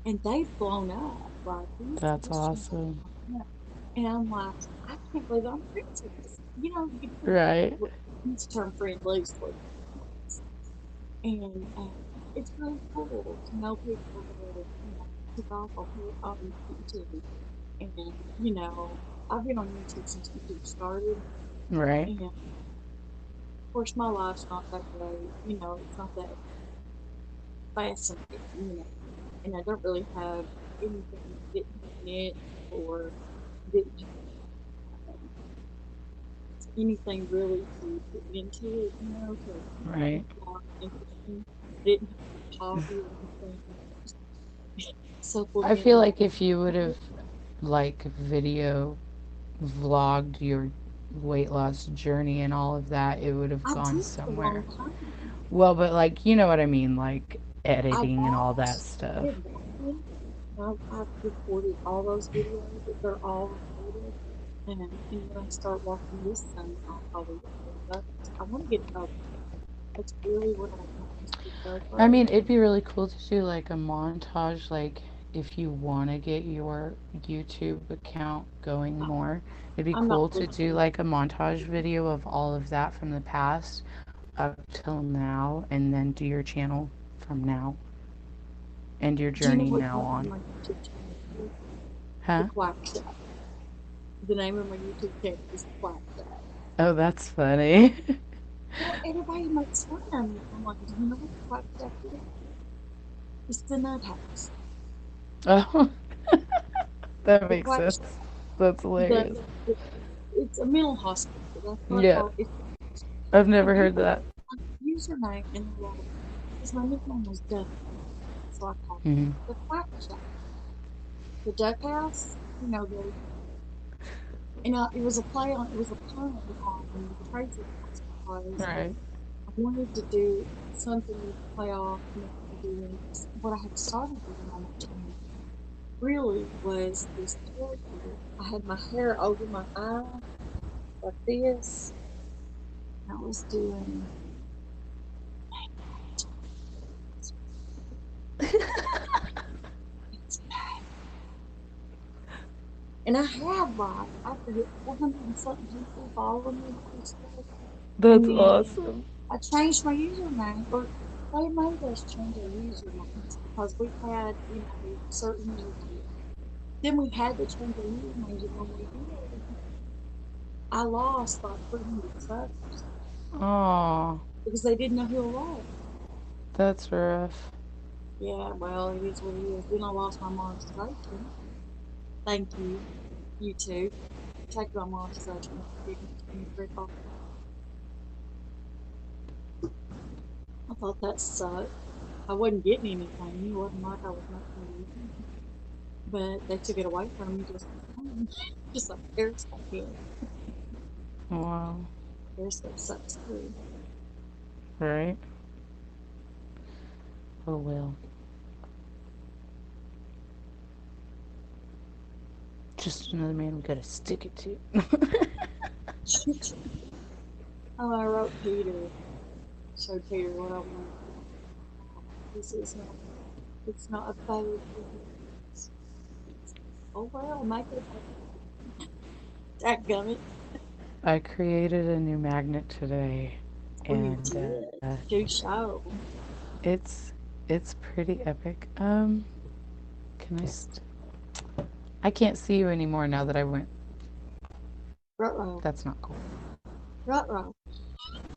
And they've blown up. Like that's his channel awesome. blown up. And I'm like, I can't believe I'm friends with this. You put Right. use the term friend loosely. And it's really cool to know people that, took off on YouTube. And, I've been on YouTube since YouTube started. Right. And of course, my life's not that great. It's not that fascinating, and I don't really have anything that didn't have an it or didn't have anything really to put into it, to Right. make it all interesting. Didn't have a hobby or anything, I feel supplement. like if you would have like video vlogged your weight loss journey and all of that, it would have I gone did for a somewhere. long time. Well, but like, you know what I mean, like I editing and all that watched. I stuff. did watching. I've recorded all those videos. They're all recorded. And when I start walking this summer, I'll probably record those. I want to get it over. That's really what I want is to get I over. mean, it'd be really cool to do like a montage, like if you want to get your YouTube account going I, more. It'd be I'm not cool to do looking. like a montage video of all of that from the past up till now, and then do your channel from now and your Do you know journey what now the name of on. my YouTube channel is? The Huh? Quack Shack. The name of my YouTube channel is Quack Shack. Oh, that's funny. Well, everybody makes fun of me. I'm like, do you know what the Quack Shack is? It's the nut house. Oh, that The makes Quack sense. Shack. That's The, hilarious. the it's a mental hospital. That's what I Yeah, call it. I've And never heard people that. my username and they're like, because my nickname was Duck, so I called it Hmm. the Quack Shack, the Duck House. It was a play on, it was a pun on the Crazy House because Right. I wanted to do something to play off me doing what I had started doing on my channel. Really was this character. I had my hair over my eye like this. And I was doing, and I had like I forget 400 and something people following me on Facebook. And That's then awesome. I changed my username, or they made us change our usernames because we had, certain. Then we had to change our usernames, and when we did, I lost like 300 subs Oh, because they didn't know who I was. that's rough. Yeah, well, it is what it is. Then I lost my monetization. Thank you, YouTube. Take my monetization. Give me $3. I thought that sucked. I wasn't getting anything. It wasn't like I was making any money. But they took it away from me just the same. Just like Periscope did. Wow. Periscope sucks too. Right? Oh well. Just another man we gotta stick it to. Oh, I wrote Peter, showed Peter what I wanted. This is not, it's not a fake. Oh well, make it a fake. Dadgummit. I created a new magnet today, Oh, you and did. Do show. it's it's pretty epic. Can I can't see you anymore now that I went. Ruh-roh. That's not cool. Ruh-roh.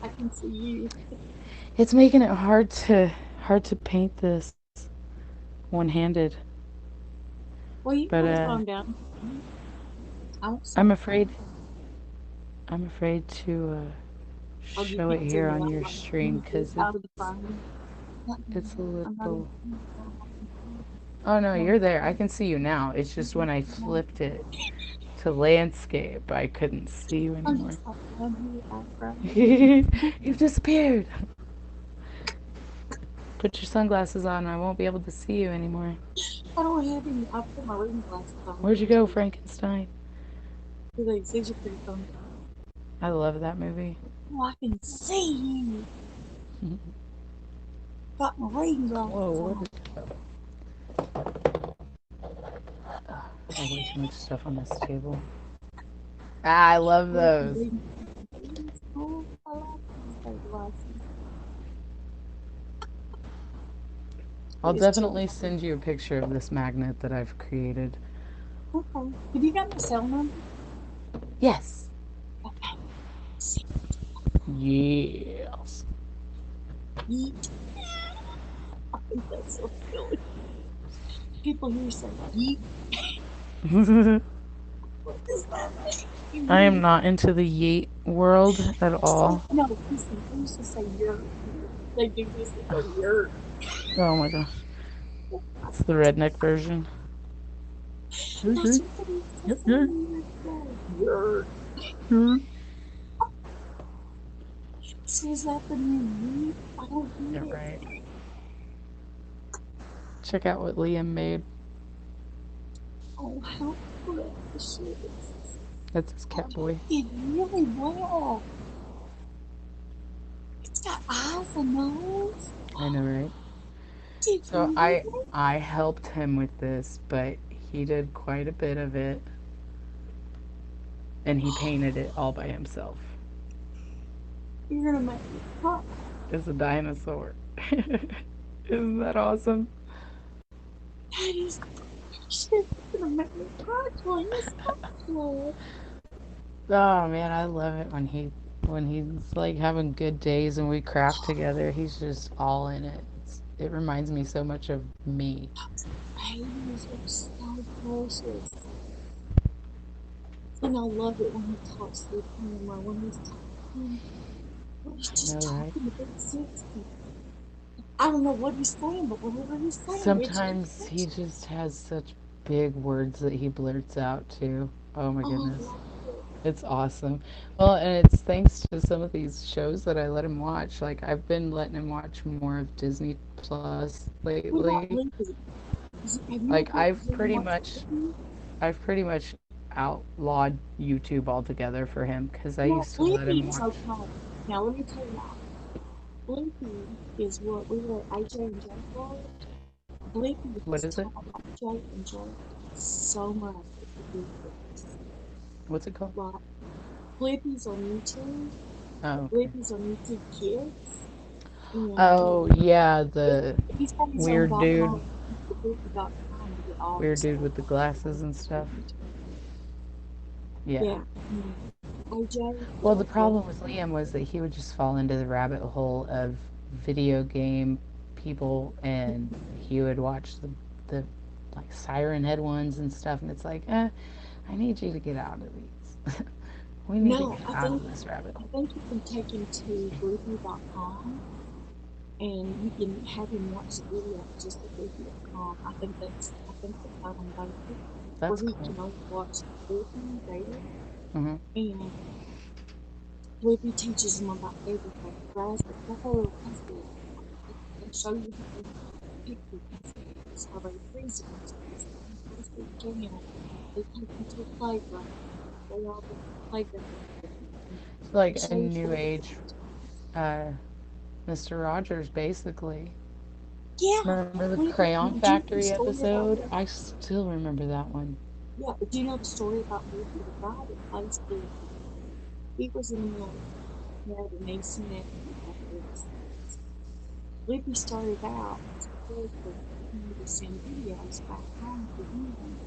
I can see you. It's making it hard to paint this one-handed. Well, you can But put your phone down. I won't I'm stop. afraid I'm afraid to Oh, you show it can't see here me. on I'm your like stream 20 feet because out of the phone. it's a I'm not little. even. Oh no, No. you're there. I can see you now. It's just when I flipped it to landscape, I couldn't see you I'm anymore. just like down here background. You've disappeared. Put your sunglasses on. I won't be able to see you anymore. I don't have any. I put my reading glasses on. Where'd you go, Frankenstein? Do these? These are pretty fun. I love that movie. Oh, I can see you. Got my reading Whoa, glasses what on. is I have way too much stuff on this table. Ah, I love Look, those. reading glasses. Oh, I like these pair of glasses. I'll It's too definitely hard. send you a picture of this magnet that I've created. Okay. Have you got my cell number? Yes. Okay. See, Yes. yeet. I think that's so silly. People here say yeet. What does that mean? I am Yeet. not into the yeet world at So, all. no, listen, I used to say yurt here. They do this, they go yurt. Oh my gosh. It's the redneck version. That's what they used to say when you were yurt. So is that the new yeet? I don't Yeah, get it. right. Check out what Liam made. Oh, how precious. That's his Oh, cat that boy. did really well. It's got eyes and nose. I know, right? Did So really? I helped him with this, but he did quite a bit of it, and he painted it all by himself. You're gonna make me cry. It's a dinosaur. Isn't that awesome? That is precious. You're gonna make me cry, please. Stop. Oh man, I love it when he's like having good days and we craft together. He's just all in it. It reminds me so much of me. Babies are so precious. And I love it when he talks to the camera, when he's talking, when he's I just know, right? talking to big sense. I don't know what he's saying, but whatever he's saying, it's Sometimes he precious. just has such big words that he blurts out too. Oh my Oh, goodness. I love it. It's awesome. Well, and it's thanks to some of these shows that I let him watch. Like I've been letting him watch more of Disney Plus lately. What about Blippi? Have Like you ever heard him watch Blippi? I've pretty much outlawed YouTube altogether for him because I No, used to let him Blippi is watch. okay. Now, let me tell you why. Blippi is what we let AJ and Jake watch. Blippi What has is it? taught AJ and Jake so much. It's ridiculous. What's it called? Like, Blippi's on YouTube. Oh, okay. Blippi's on YouTube Kids. And Oh yeah, it, the he's got his own weird dude, Blippi.com to get all the weird dude stuff. with the glasses and stuff. Yeah. Yeah. Mm. AJ, Well, the love problem with Blippi. Liam was that he would just fall into the rabbit hole of video game people, and he would watch the like Siren Head ones and stuff, and it's like, I need you to get out of these. We need to No, get out of this rabbit I hole. think you can take him to Blippi.com and you can have him watch the video just at Libby.com. I think that's out on both, where That's he cool. can only watch Libby there, Hmm. and Libby teaches him about everything. They have little puzzles. They show you how they pick the vegetables, how they freeze the vegetables, how they freeze the jam. They take you to the playground. They all the playground activities. And they Like a show you new all the age vegetables. uh, Mr. Rogers, basically. Yeah, Remember the when, Crayon do you know the Factory story about episode? Libby? I still remember that one. Yeah, but do you know the story about Libby? The guy that plays Libby, he was in the military. He had a niece and nephew back overseas. Libby started out as a character that he would send videos back home to him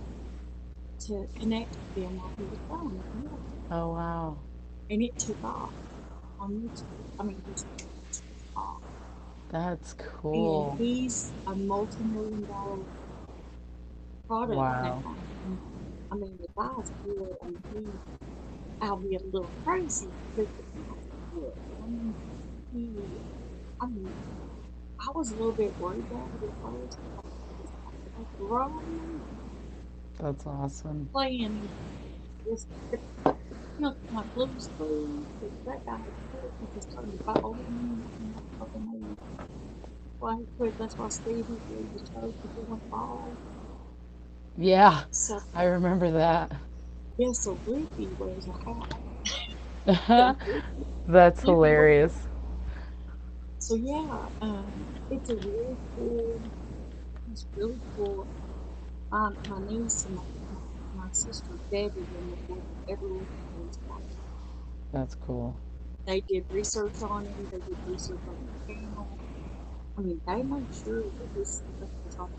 to connect with them while he was gone in the military. Oh, wow. And it took off on YouTube. I mean, his page took off. That's And cool. he's a multi-million-dollar product Wow. now. And I mean, the guy's good. I mean, albeit a little crazy, but the guy's good. I mean, he, I mean, I was a little bit worried about it at first. I thought he was like a grown man That's awesome. playing this, like Blue's Clues, but that guy's character just turned to bald and that other man. That's why he quit. That's why Stevie quit the show because he went bald. Yeah, So, I remember that. yeah, so Libby wears a hat. So That's Libby wears a hilarious. hat. So, yeah, it's a really cool. My niece and my sister Debbie were the ones that ever looked at his watch. That's cool. They did research on him. They did research on the channel. I mean, they made sure that his stuff was all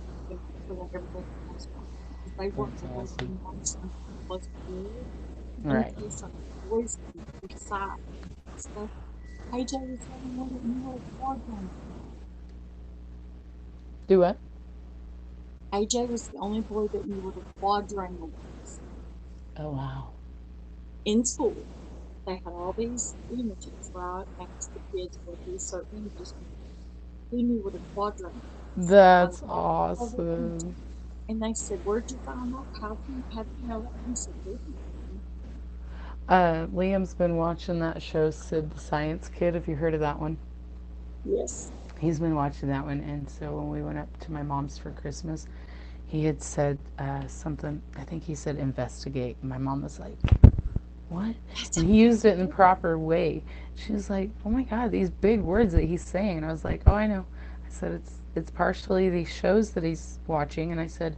so that everything was right because they worked That's their way to awesome. know something wasn't good. Let me Right. tell you something. Boys can recite stuff. AJ was the only one that knew what a quadrangle was. Do what? AJ was the only boy that knew what a quadrangle was Oh, wow. in school. They had all these images, right? Asked the kids what these certain images meant. He knew what a quadrangle was out of That's all the awesome. images. And they said, "Where'd you find that? How do you know that?" He said, "Libby told me." Liam's been watching that show, Sid the Science Kid. Have you heard of that one? Yes, He's been watching that one, and so when we went up to my mom's for Christmas, he had said something. I think he said investigate. My mom was like, "What?" that's And a he used it in the good proper way. She was like, "Oh my God, these big words that he's saying." And I was like, "Oh, I know." I said, "It's partially these shows that he's watching." And I said,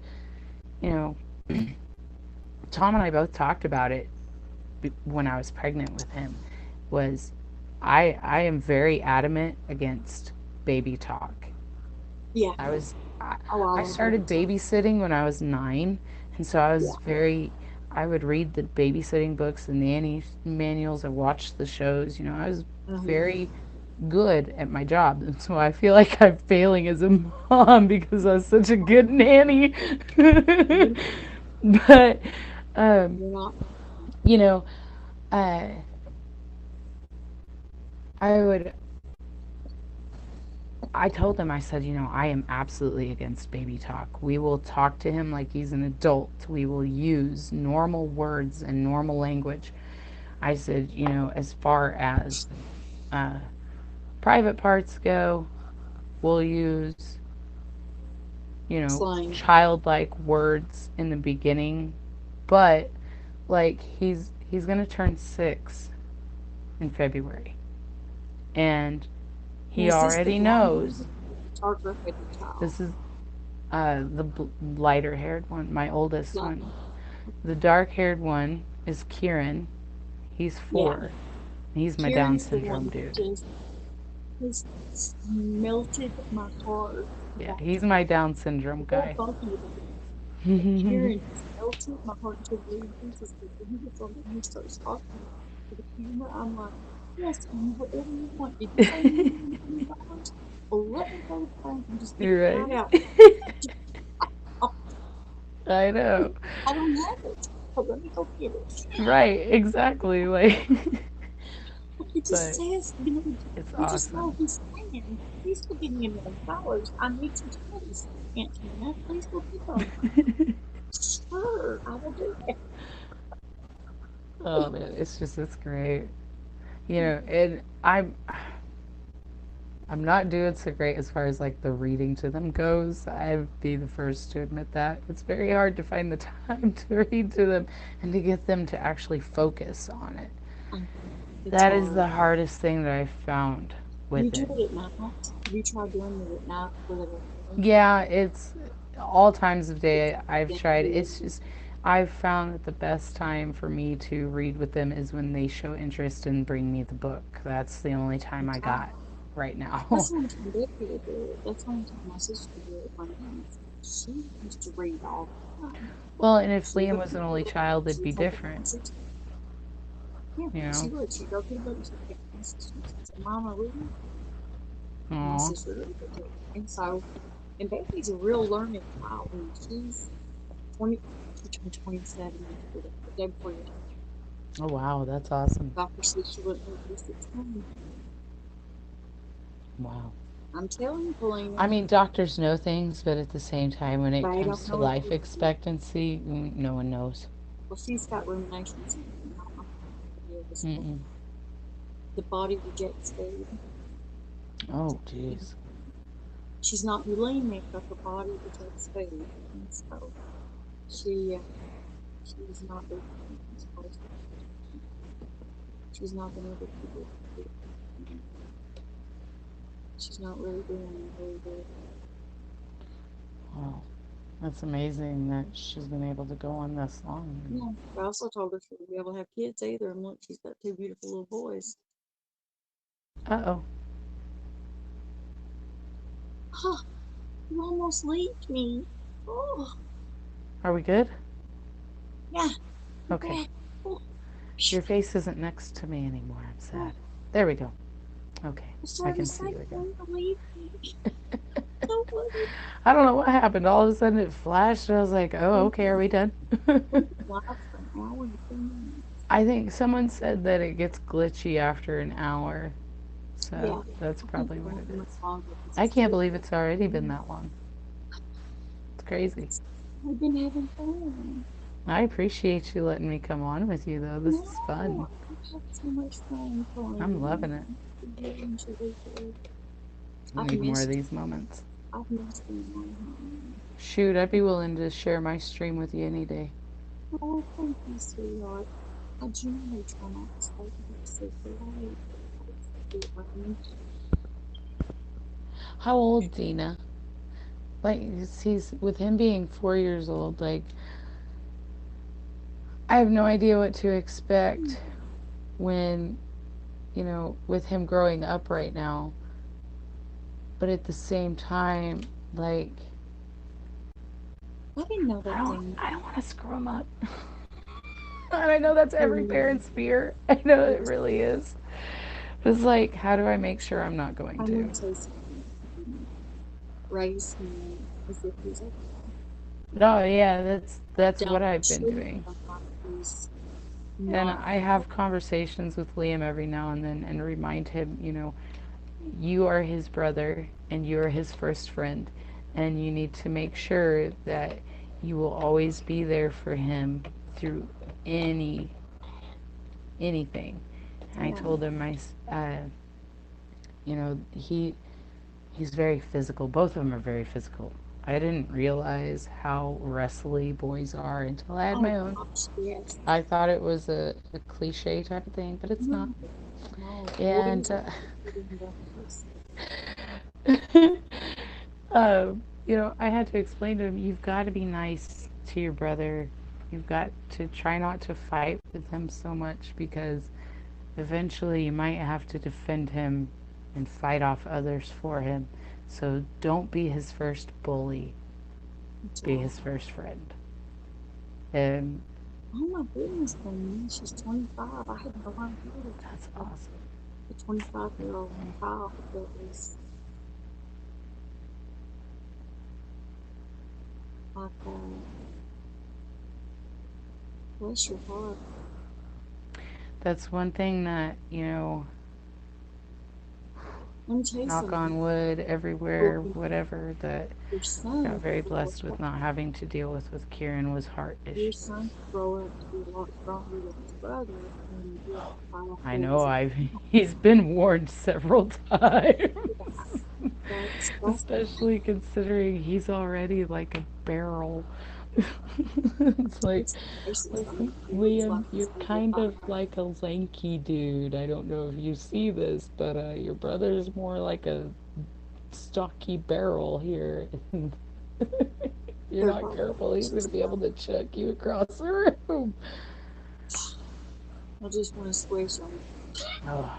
"You know, Tom and I both talked about it when I was pregnant with him. Was I am very adamant against baby talk. yeah. I was I, Oh, I I love baby started talk. babysitting when I was 9, and so I was Yeah. very I would read the babysitting books, the nanny manuals. I watched the shows. I was Uh-huh. very good at my job, and so I feel like I'm failing as a mom because I was such a good nanny. You're, But um, you're not. you know, uh, I would I told him, I said, I am absolutely against baby talk. We will talk to him like he's an adult. We will use normal words and normal language. I said, as far as uh, private parts go, we'll use, Slang. childlike words in the beginning. But, like, he's going to turn 6 in February. And Now, he is this the already blonde knows headed or the darker headed child? this is the lighter haired one, my oldest Like, one. The dark haired one is Kieran. He's yeah. 4. He's my Down Kieran's the syndrome one that dude. just has melted my heart Yeah, about he's him. my Down syndrome I love guy. both of you babies. But Kieran has melted my heart into a million pieces because when he gets on there and he starts talking to the camera, I'm like, yes, honey, whatever you want. Did you say you need $1 million? Well, let me go to the bank and just get it You're right right. out. Oh, I know. I don't have it, but let me go get it. Right, exactly. Like It just but says, it's you just saw awesome. his hand. Please go give me $1 million. I need some toys, Aunt Tina. Please go get them. Sure, I will do that. Oh man, it's great. And I'm not doing so great as far as like the reading to them goes. I'd be the first to admit that. It's very hard to find the time to read to them and to get them to actually focus on it. It's That is hard. the hardest thing that I've found You with do it. it at night. Have you tried doing it at night before they go to bed? Yeah, it's all times of It's day I've been tried. really It's just I've found that the best time for me to read with them is when they show interest and bring me the book. That's the only time I tight. got right now. That's the only time Becky would do it. That's the only time my sister would do it for me. She used to read all the time. Well, and if She would Liam go was to an the only book. child, it'd She be would take it to my different, sister. Yeah, you she know. would. She'd go to the book and she'd take it to my sister and she'd say, Mama, read it. And my Aw. sister would read it to her. And Becky's a real learned child. And she's 20, she turned 27 yesterday, the day before yesterday. Oh wow, that's awesome. Doctor said she wouldn't live to 16. Wow. I'm telling you, Paulina, I mean, doctors know things, but at the same time, when it they comes don't to know it. life expectancy, no one knows. Well, she's got rumination syndrome. I don't know what it is, but Mm-mm. the body rejects food. Oh, jeez. She's not bulimic, but her body rejects food. And so she, she's not doing well as far as she's not been able to get it. She's not really doing very good. Wow. That's amazing that she's been able to go on this long. Yeah, I also told her she wouldn't be able to have kids either. And look, she's got two beautiful little boys. Uh-oh. Oh, you almost leaked me. Oh, Are we good? yeah, you're Okay. back. Oh, Your face isn't next to me anymore. I'm oh, sad. There we go. Okay. I I started to can say, see you again. don't leave me. Don't leave I don't know what happened. All of a sudden it flashed and I was like, oh, me. okay, are we done? We've been live for an hour and 10 minutes. I think someone said that it gets glitchy after an hour. Yeah, So that's I think probably it what won't it be much is. longer because I it's can't two. believe it's already been that long. It's crazy. It's, we've been having fun. I appreciate you letting me come on with you, though. This is No, fun. I've had so much fun I'm playing. loving it. I really enjoyed it. I I've need more of missed, these moments. I've missed being on home. Shoot, I'd be willing to share my stream with you any day. Oh, thank you, sweetheart. I generally try not to stay up super late. I just do it range. How old, Dina? Like, he's with him being 4 years old. Like, I have no idea what to expect when, with him growing up right now. But at the same time, like, I didn't know I that don't, thing. I don't want to screw him up. And I know that's every Hmm. parent's fear. I know it Yes, really is. But it's like, how do I make sure I'm not going I'm to? going to say something. Raise him as if he's okay. No, yeah, that's what Don't I've been treat doing. him like he's And not I have conversations with Liam every now and then and remind him, you are his brother and you are his first friend. And you need to make sure that you will always be there for him through anything. I yeah. told him you know, he's very physical. Both of them are very physical. I didn't realize how wrestly boys are until I had Oh my own. gosh, yes. I thought it was a cliche type of thing, but it's not. No, no. And Boys are getting breakfast. I had to explain to him, you've got to be nice to your brother. You've got to try not to fight with him so much because eventually you might have to defend him and fight off others for him. So don't be his first bully, That's be right. his first friend. And Oh my goodness, Queen. She's 25. I had no idea that's that awesome. the 25-year-old child that was like, bless your heart. That's one thing that, Let me tell you knock something. on wood, Well, everywhere, whatever, that your I son got will very grow blessed with up. not having to deal with Kieran was heart Your issues. son will grow up to be a lot stronger than his brother and be as I powerful know as I've his mom. he's been warned several times. Yeah, that's the thing. Especially considering he's already like a barrel. It's like, It's basically like funny. He looks like Liam, he's you're gonna be kind of 5. like a lanky dude. I don't know if you see this, but your brother's more like a stocky barrel here. You're They're not both careful, he's going delicious to be able though. to chuck you across the room. I just want to squish them. Oh,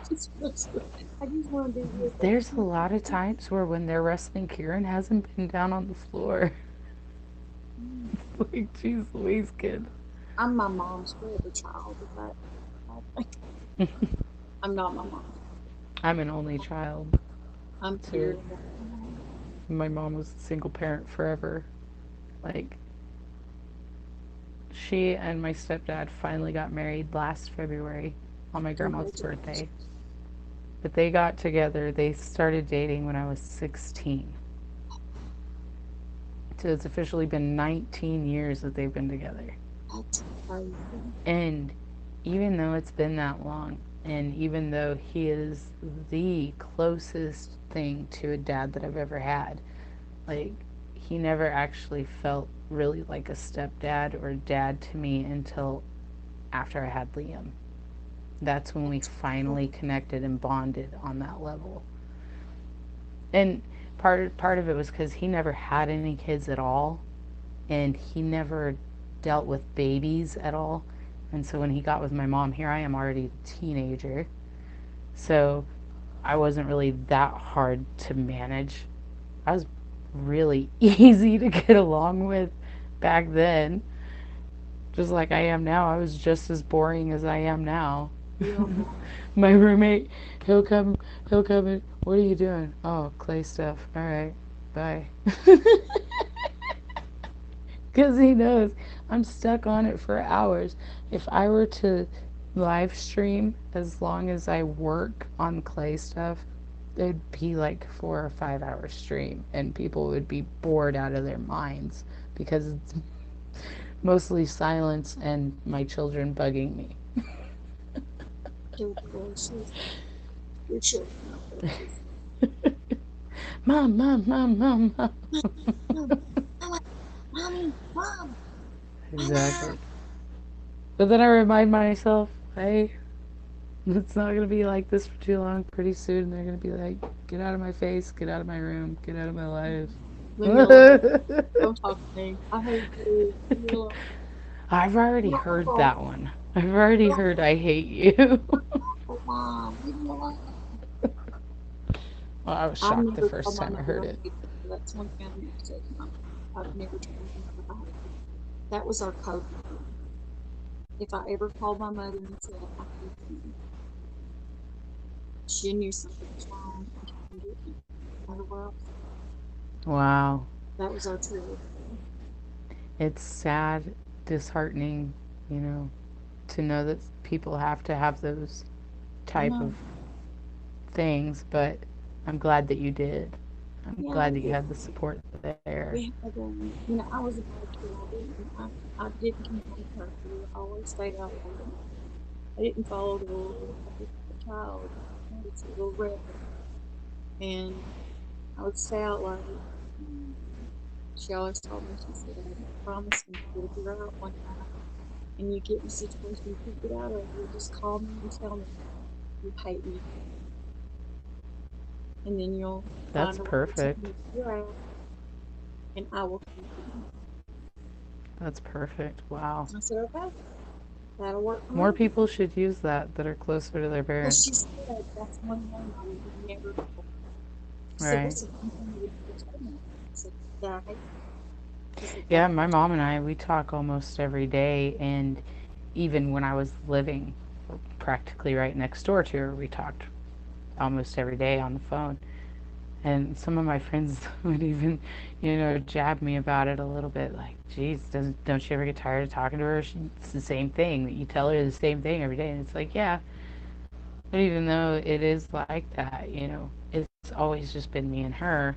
I just want to be with there's a them. lot of times where when they're wrestling, Kieran hasn't been down on the floor. Like, geez Louise, kid. I'm my mom's forever child. If that, I, I'm not my mom's. I'm an only child, I'm too. pure and that's my mom. My mom was a single parent forever. Like, she and my stepdad finally got married last February on my grandma's birthday. Congratulations. But they got together, they started dating when I was 16. So it's officially been 19 years that they've been together. That's crazy. And even though it's been that long, and even though he is the closest thing to a dad that I've ever had, like, he never actually felt really like a stepdad or dad to me until after I had Liam. That's when we That's finally crazy. connected and bonded on that level. And part of it was because he never had any kids at all, and he never dealt with babies at all. And so when he got with my mom, here I am already a teenager. So I wasn't really that hard to manage. I was really easy to get along with back then. Just like I am now, I was just as boring as I am now. You don't know. My roommate, he'll come, he'll come in. What are you doing? Oh, clay stuff. All right, bye. Because he knows I'm stuck on it for hours. If I were to live stream as long as I work on clay stuff, it'd be like 4 or 5 hour stream, and people would be bored out of their minds because it's mostly silence and my children bugging me. They're delicious. Your children are precious. Mom, mom, mom, mom, mom. Mom, mama, mommy, mom, mama. Exactly. But then I remind myself, hey, it's not going to be like this for too long. Pretty soon they're going to be like, get out of my face, get out of my room, get out of my life. Leave me alone. Don't talk to me. I hate you. Leave me alone. I've already Get off my heard phone. that one. I've already Get off heard I hate you. my phone, mom. Leave me alone. Well, I was I've shocked the never told first my time I mother heard I it. hate her. That's one thing I've never said to my mother. I've never told my mother I hate her. That was our code word. If I ever called my mother and said I hate you, she knew something was wrong and she can get me everywhere else. Wow. That was our trigger. It's sad, disheartening, you know, to know that people have to have those I type know. of things, but I'm glad that you did. I'm Yeah, glad we that you did. had the support there. We had, I was a bad kid. I didn't come home early. I always stayed out late. I didn't follow the rules. I was a child. I was a little rebel. And I would stay out late. And she always told me, she said, promise me that if you're out one night and you get in a situation you can't get out of, you just call me and tell me you hate me. And then you'll That's find a way to tell perfect. me you're out and I will come get you. That's perfect. Wow. I said, okay, that'll work for More me. people should use that are closer to their Well, she parents. said that's one thing I would never do. She said, Right. what's the one thing you would never tell me? I said, that I hate you. She said, that Yeah, I my hate mom and I, we talk almost every day. And even when I was living practically right next door to her, we talked almost every day on the phone. And some of my friends would even, jab me about it a little bit. Like, geez, don't you ever get tired of talking to her? It's the same thing that you tell her the same thing every day. And it's like, yeah, But even though it is like that, it's always just been me and her.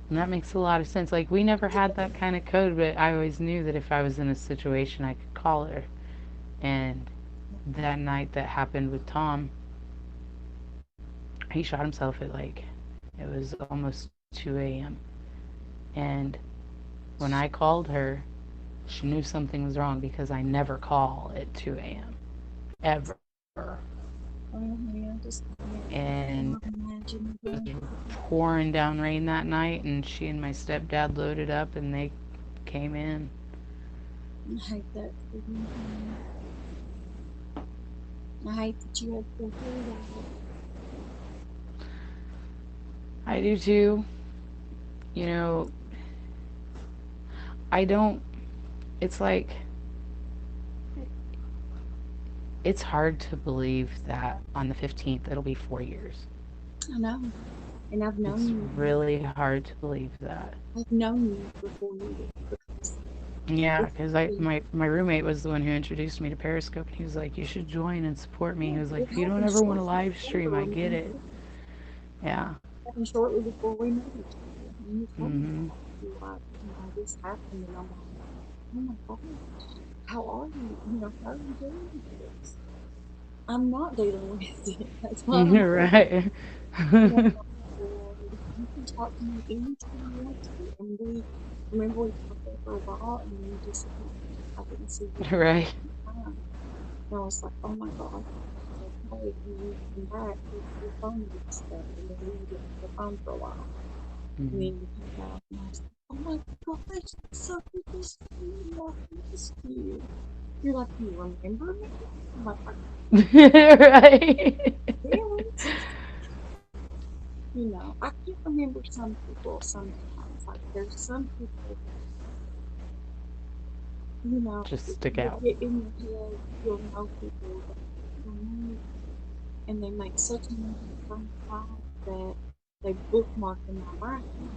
And that makes a lot of sense. Like, we never had that kind of code, but I always knew that if I was in a situation, I could call her. And that night that happened with Tom, he shot himself at like, it was almost 2 a.m. And when I called her, she knew something was wrong because I never call at 2 a.m. ever. Oh, yeah, just And cannot imagine it was going through pouring down rain that night, and she and my stepdad loaded up and they came in. that. I hate that for you, honey. I hate that you had to go through that. I do too. You know, I don't, it's like, it's hard to believe that on the 15th it'll be 4 years. I know. And I've known It's you. really hard to believe that. I've known you for 4 years because Yeah, it's because I been, my roommate was the one who introduced me to Periscope, and he was like, "You should join and support me." yeah, He was like, it "If you don't happened ever want to shortly live before, stream, I get remember? it." Yeah. It happened shortly before we met each other. And you told me Mhm. that. You're like, this happened. And I'm like, oh my gosh, how are you? How are you dealing with this? I'm not dealing with it. That's why I'm telling Right. you. I'm like, Lord, you can talk to me anytime you want to. And we remember we talked there for a while and then you disappeared. I didn't see you for a Right. long time. And I was like, oh my gosh, it's okay. And then you came back with your phone messed up and then you didn't have a phone for a while. And Mhm. then you came back and I was like, oh my gosh, it's so good to see you. I missed you. You're like, you remember me? I'm like, I Right. didn't. I can't remember some people sometimes. Like, there's some people that, Just stick you'll out. get in your head, you'll know people that you'll meet, and they make such an impact on your life that they bookmark in my brain.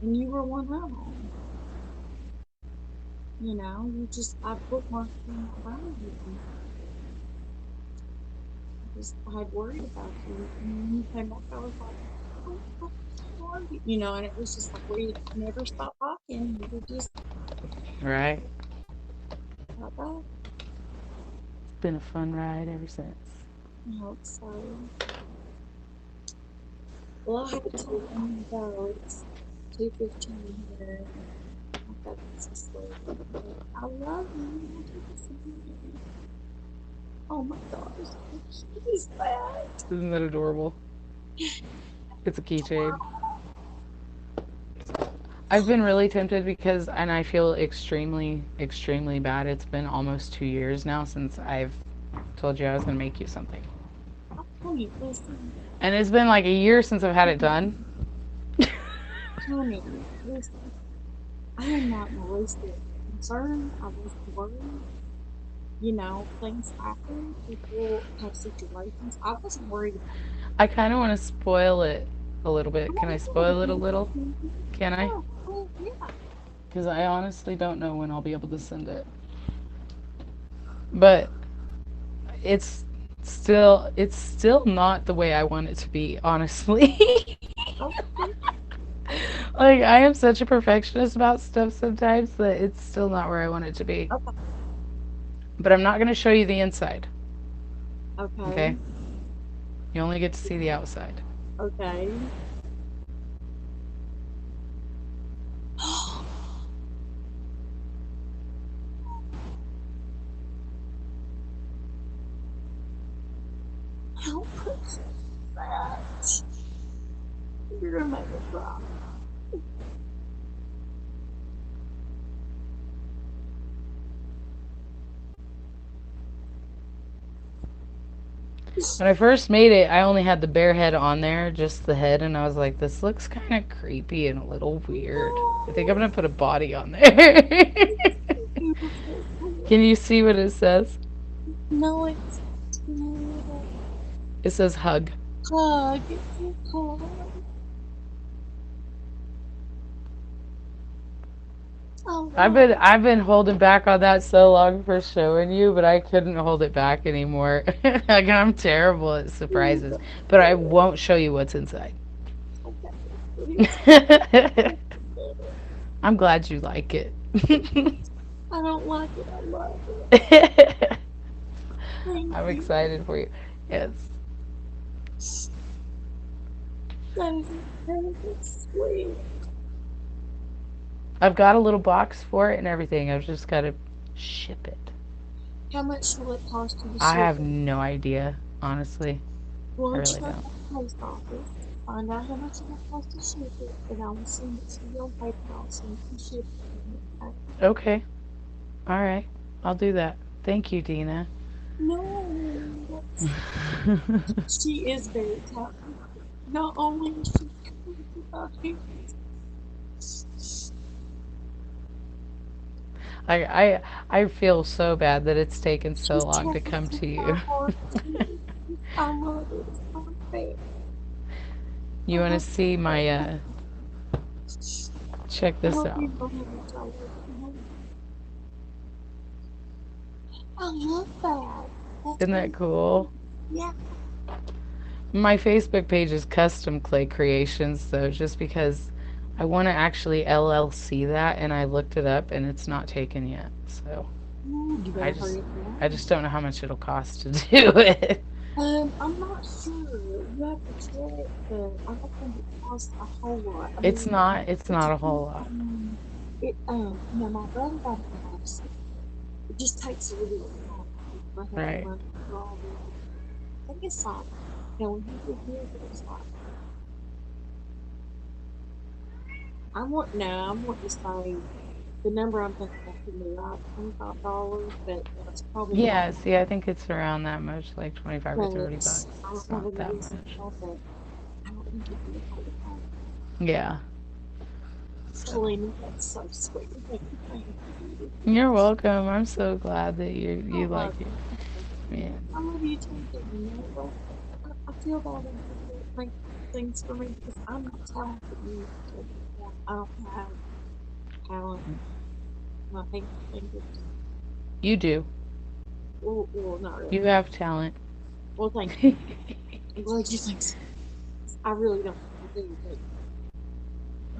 And you were one of them. I bookmarked you in my brain. And I had worried about you. And when you came back, I was like, oh my gosh, how are you? And it was just like we never stopped talking. We just Right. got back. It's been a fun ride ever since. I hope so. Well, I have to let you go. It's 2:15 here, and my husband's asleep. But I love you. What you saying? Oh my gosh, how cute is that? Isn't that adorable? It's a keychain. I've been really tempted because, and I feel extremely, extremely bad. It's been almost 2 years now since I've told you I was going to make you something. Oh, honey, listen, And it's been like a year since I've had it done. honey, listen. I am not in the least bit concerned. I wasn't worried. Things happen. People have situations. I wasn't worried about I kind of want to spoil it a little it. bit. Can I Oh, spoil it a little? Can I? yeah, oh, yeah. Because I honestly don't know when I'll be able to send it. But it's it's still not the way I want it to be, honestly. Okay, Like, I am such a perfectionist about stuff sometimes that it's still not where I want it to be. okay, But I'm not going to show you the inside, okay? okay, You only get to see the outside. okay. How precious is that? You're gonna make me cry. When I first made it, I only had the bare head on there, just the head, and I was like, this looks kind of creepy and a little weird. I think I'm Oh, going to put a body on there. it's beautiful. Can you see what it says? No, it's too It says hug. hug. It's a hug. Oh I've wow. been I've been holding back on that so long for showing you, but I couldn't hold it back anymore. Like I'm terrible at surprises, but I won't show you what's inside. Okay. Please. I'm glad you like it. I don't like it. I love it. Thank I'm you. excited for you. Yes. That is incredibly sweet. I've got a little box for it and everything. I've just got to ship it. How much will it cost you to I ship have it? no idea, honestly. Why I don't you really go to don't. the post office, find out how much it will cost to ship it, and I will send it to you on paper. I'll send you shipping. Okay? Okay. All right. I'll do that. Thank you, Dina. No, she is very talented. Not only is she talented by him, I, I I feel so bad that it's taken so she's long to come talented to by you. heart too. I love it. It's not fair. You I want to love see my it. check I this hope out. you know how much I love you. I love that. That's Isn't that really cool? cool. Yeah. My Facebook page is custom clay creations, though, just because I want to actually LLC that, and I looked it up, and it's not taken yet. So Ooh, you I better just hurry up now. I just don't know how much it'll cost to do it. I'm not sure. You have to check, but I don't think it costs a whole lot. I It's mean, not. It's it not a whole depends lot. on it. My brother got a house. It just takes a little bit of time to have the Right. money for all the. I think it's like, when he did his, it was like I'm wanting to say the number I'm thinking of could be like $25, but that's probably not. Yeah. See, I think it's around that much, like 25 or But 30 bucks. I don't It's know not what it that is much. now, but I don't think it'd be a whole lot. Yeah. So Selena, that's so sweet. Thank you. you're welcome. I'm so glad that I you love like it. you. Man. I love you too, Dana. But I feel bad when people make things for me because I'm not talented enough. I don't have talent. My fingers. You do. Well, not really. You have talent. Well, thank you. I'm glad you think so. I really don't think I do, but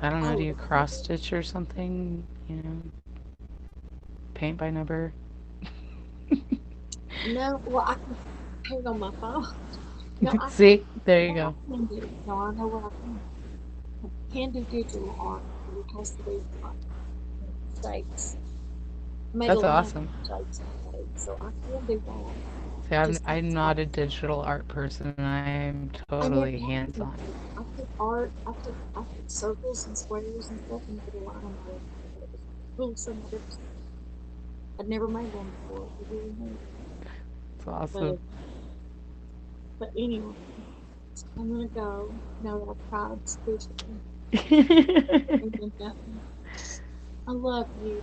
I don't I know. Do love you cross it. stitch or something? Paint by number. No, well, I can paint on my phone. No, See, there you what I go. can do. No, I know what I can do. I can do digital art, but it has to be like shapes. I made a That's line awesome. of shapes today, so I can do that. See, It just I'm takes not time. a digital art person. I am I totally never hands have on. been. I took art. I took circles and squares and stuff and made a line out of it. It was the coolest thing I've ever seen. I'd never made one before. It was really neat. It's awesome. But but anyway, I'm gonna go now that I've cried sufficiently. And I love you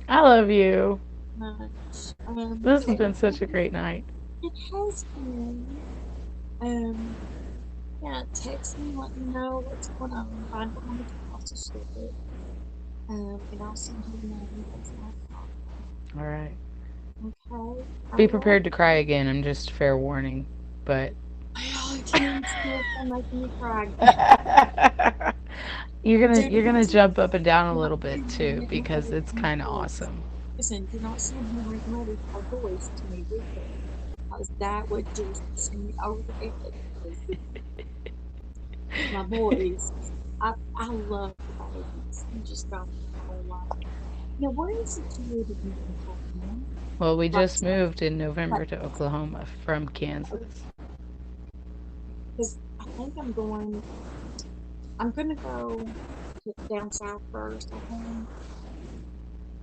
I love you. much. This has been So such a great night. it has been. Um, yeah, text me, let me know what's going on, find out how much it costs to ship it. And I'll send you the money. That's not a problem. All right. Okay. I Be love prepared to cry again. I'm just fair warning. But you. You're still making me cry again. you're gonna jump up and down a You're not little bit seeing how too great my because it's editing kind of voice. awesome. Listen, you're not seeing how great my our voice to me with it. Because that would just send me over the edge. Because my boys, I love the babies. You just don't know my whole life. Now, where is it you live in Kentucky? Well, we Like, just moved in like, November to Oklahoma from Kansas. because I think I'm gonna go down south first, I think.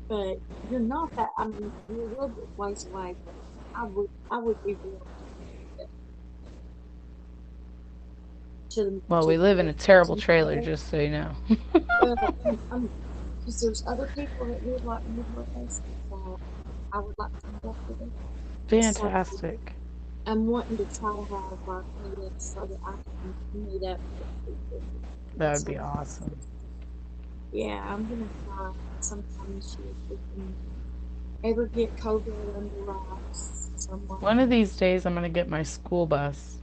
But you're not that. I mean, you're a little bit ways away, but I would be willing Well, to we live in the a terrible trailer, Midwest. just so you know. Well, because there's other people that live like Midwest that I would like to meet up with. So Fantastic. I'm wanting to try to have like meetups so that I can meet up with people. That would So be awesome. Yeah, I'm gonna try sometime this year if we can ever get COVID under wraps some way. One of these days, I'm gonna get my school bus.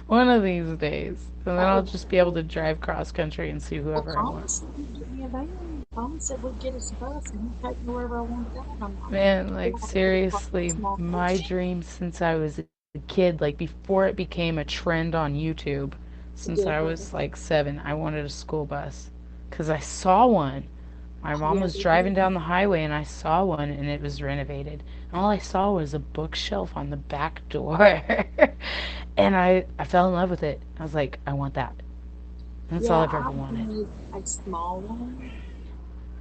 One of these days, and then That I'll would be just be able cool. to drive cross country and see Well, whoever I Tom want. said he'd get me a van. Tom said we'd get us a bus and he'd take me wherever I want to go. And I'm like, Man, yeah, like but it's like a seriously, small my bus dream since I was a kid, like before it became a trend on YouTube, to since I get was there. like 7, I wanted a school bus. Because I saw one. My Oh, mom yeah, was they driving do. down the highway and I saw one and it was renovated. And all I saw was a bookshelf on the back door. And I fell in love with it. I was like, I want that. That's all Yeah, I've I ever wanted. wanted a small one.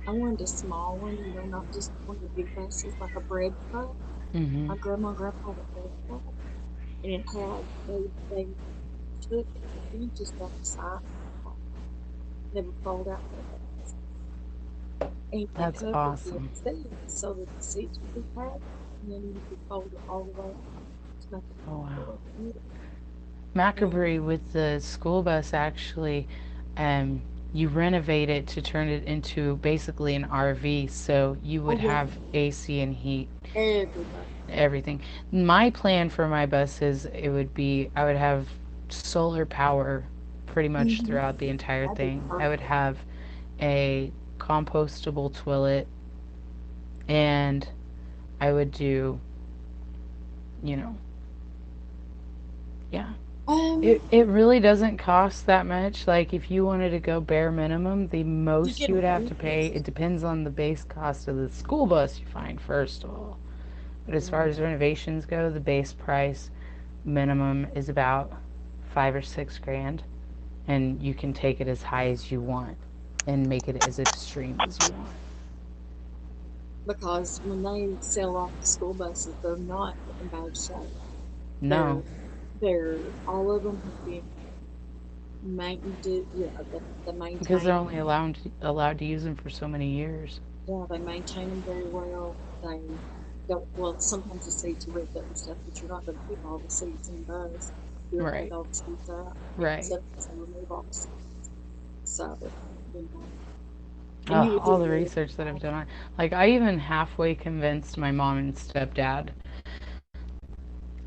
I wanted a small one, not just one of the big buses, like a bread truck. Hmm. My grandma and grandpa had a bread truck, and it had they took the benches down the side of the car. They would fold out like that, and they That's covered the awesome. seats so that the seats would be padded, and then you could fold it all the way out to make it Oh, wow. comfortable in the middle. Macabry And with the school bus actually, you renovate it to turn it into basically an RV, so you oh would yeah, have AC and heat, everybody. everything. My plan for my bus is it would be I would have solar power pretty much Mm-hmm. throughout the entire That'd be thing. I would perfect. have a compostable toilet and I would do, you know, yeah, Um, it really doesn't cost that much. Like if you wanted to go bare minimum, the you most get you a would have to pay, bench. it depends on the base cost of the school bus you find first of all. But as far Yeah. as renovations go, the base price minimum is about 5 or 6 grand, and you can take it as high as you want and make it as extreme as you want. Because when they sell off the school buses, they're not in bad shape. No, They're they're all of them have been maintained. Yeah, they because they're maintain. only allowed to use them for so many years. Yeah, they maintain them very well. They don't. Well, sometimes the seats are ripped up and stuff, but you're not going to keep all the seats in those. You'll take Right, all the seats out, right. except for some remove all the seats. So you know, and you Oh, would do all it the really research that I've fast. done on, like I even halfway convinced my mom and stepdad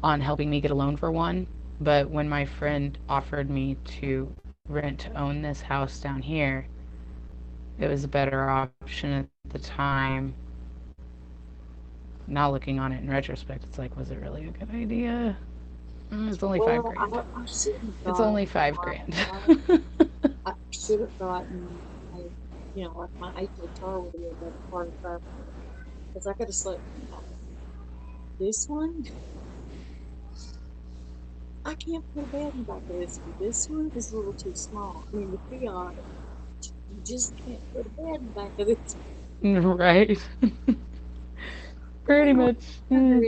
on helping me get a loan for one, but when my friend offered me to rent to own this house down here, it was a better option at the time. Now looking on it in retrospect, it's like, was it really a good idea? It's only five Well, grand. I should have It's only gotten a 5 grand. I should have gotten a, like my HHR would have been a better part of that because I could have slept in that. This one, I can't put a bed in the back of this one. This one is a little too small. I mean, the Fiat, you just can't put a bed in the back of this Right. one. Pretty Or much. Mm.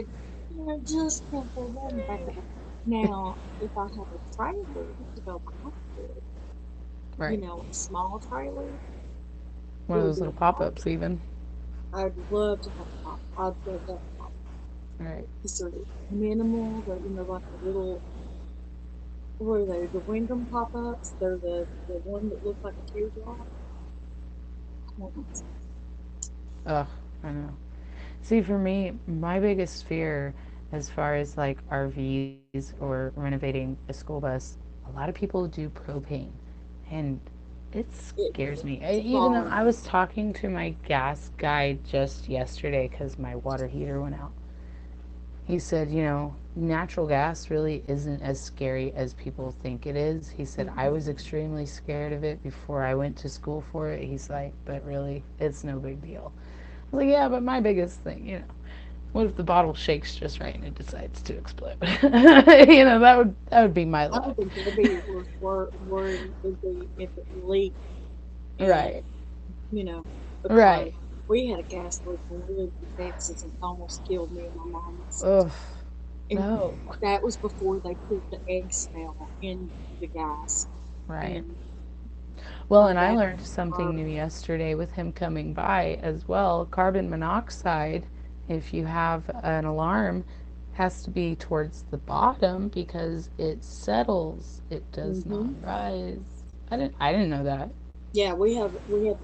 100, just can't put a bed in the back of it. Now, if I had a trailer to go behind it, Right. a small trailer, One it of would those be little a pop pop. ups, even. I'd love to have a pop. I'd love to have a pop Right. because they're minimal. They're, like a little, what are they? The Wyndham pop-ups. They're the one that look like a teardrop. I want one. Ugh, I know. See, for me, my biggest fear as far as like RVs or renovating a school bus, a lot of people do propane. And it It scares me. Even though far. I was talking to my gas guy just yesterday because my water heater went out, he said, natural gas really isn't as scary as people think it is. He said, I Mm-mm. was extremely scared of it before I went to school for it. He's like, but really, it's no big deal. I was like, yeah, but my biggest thing, what if the bottle shakes just right and it decides to explode? That would be my I don't luck. think that'd be the worst worry would be if it leaked and Right. you know because Right. we had a gas leak when we lived in Texas and it almost killed me and my mom Ugh. and No. that was before they put the egg smell in the gas Right. and Well, my and I dad learned something new yesterday with him coming by as well. Carbon monoxide, if you have an alarm, has to be towards the bottom because it settles. It does not Hmm. rise. I didn't know that. Yeah, we have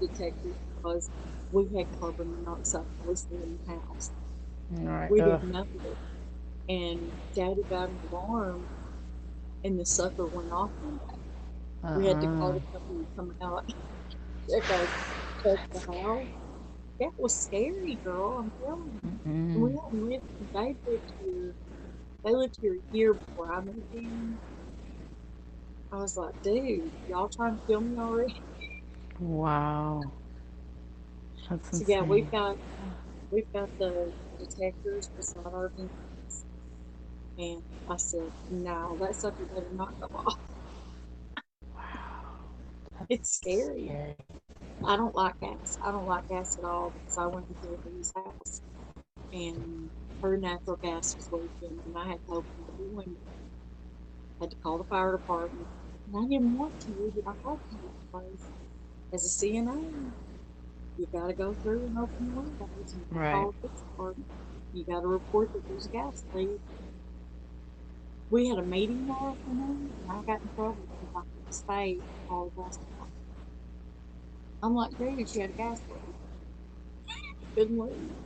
detectors because we had carbon monoxide poisoning in the house. All right. We Ugh. didn't know it, and Daddy got an alarm, and the sucker went off one day. We had to call Uh-uh. the company to come out check our check the house. That was scary, girl. I'm telling you. And we Mm. hadn't lived. They lived here. They lived here a year before I moved in. I was like, dude, y'all trying to kill me already? Wow. That's So yeah, insane. we've got the detectors beside our vents, and I said, no, that sucker better not go off. Wow. It's That's scary. scary. I don't like gas. I don't like gas at all because I went into Lee's house and her natural gas was leaking, and I had to open every window. I had to call the fire department, and I didn't want to, but I had to because as a CNA, you got to go through and open the windows, and you got to Right. call the police department. You got to report that there's a gas leak. We had a meeting that afternoon, and I got in trouble because I had to stay and call the gas department. I'm like, dude, she had a gas leak. She couldn't leave.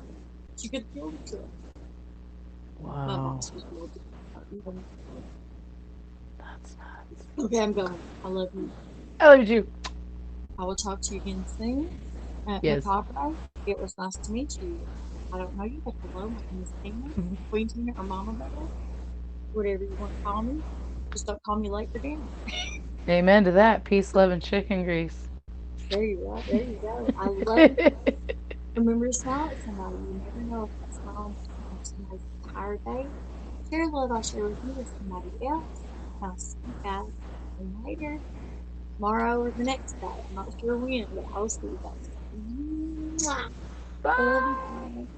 She could have killed herself. My Wow. boss was real disappointed. That's nuts. Okay, I'm going. I love you. I love you. I will talk to you again soon. Yes. Macabre, it was nice to meet you. I don't know you, but hello, my name is Tina, Queen Tina or Mama Bear, whatever you want to call me. Just don't call me late for dinner. Amen to that. Peace, love, and chicken grease. There you go. There you go. I love you. Remember to smile at somebody. You never know if that smile might turn somebody's entire day. Share love I share with you with somebody else. I'll see you guys later, tomorrow or the next day. I'm not sure when, but I will see you guys. Mwah. I love you Bye. guys.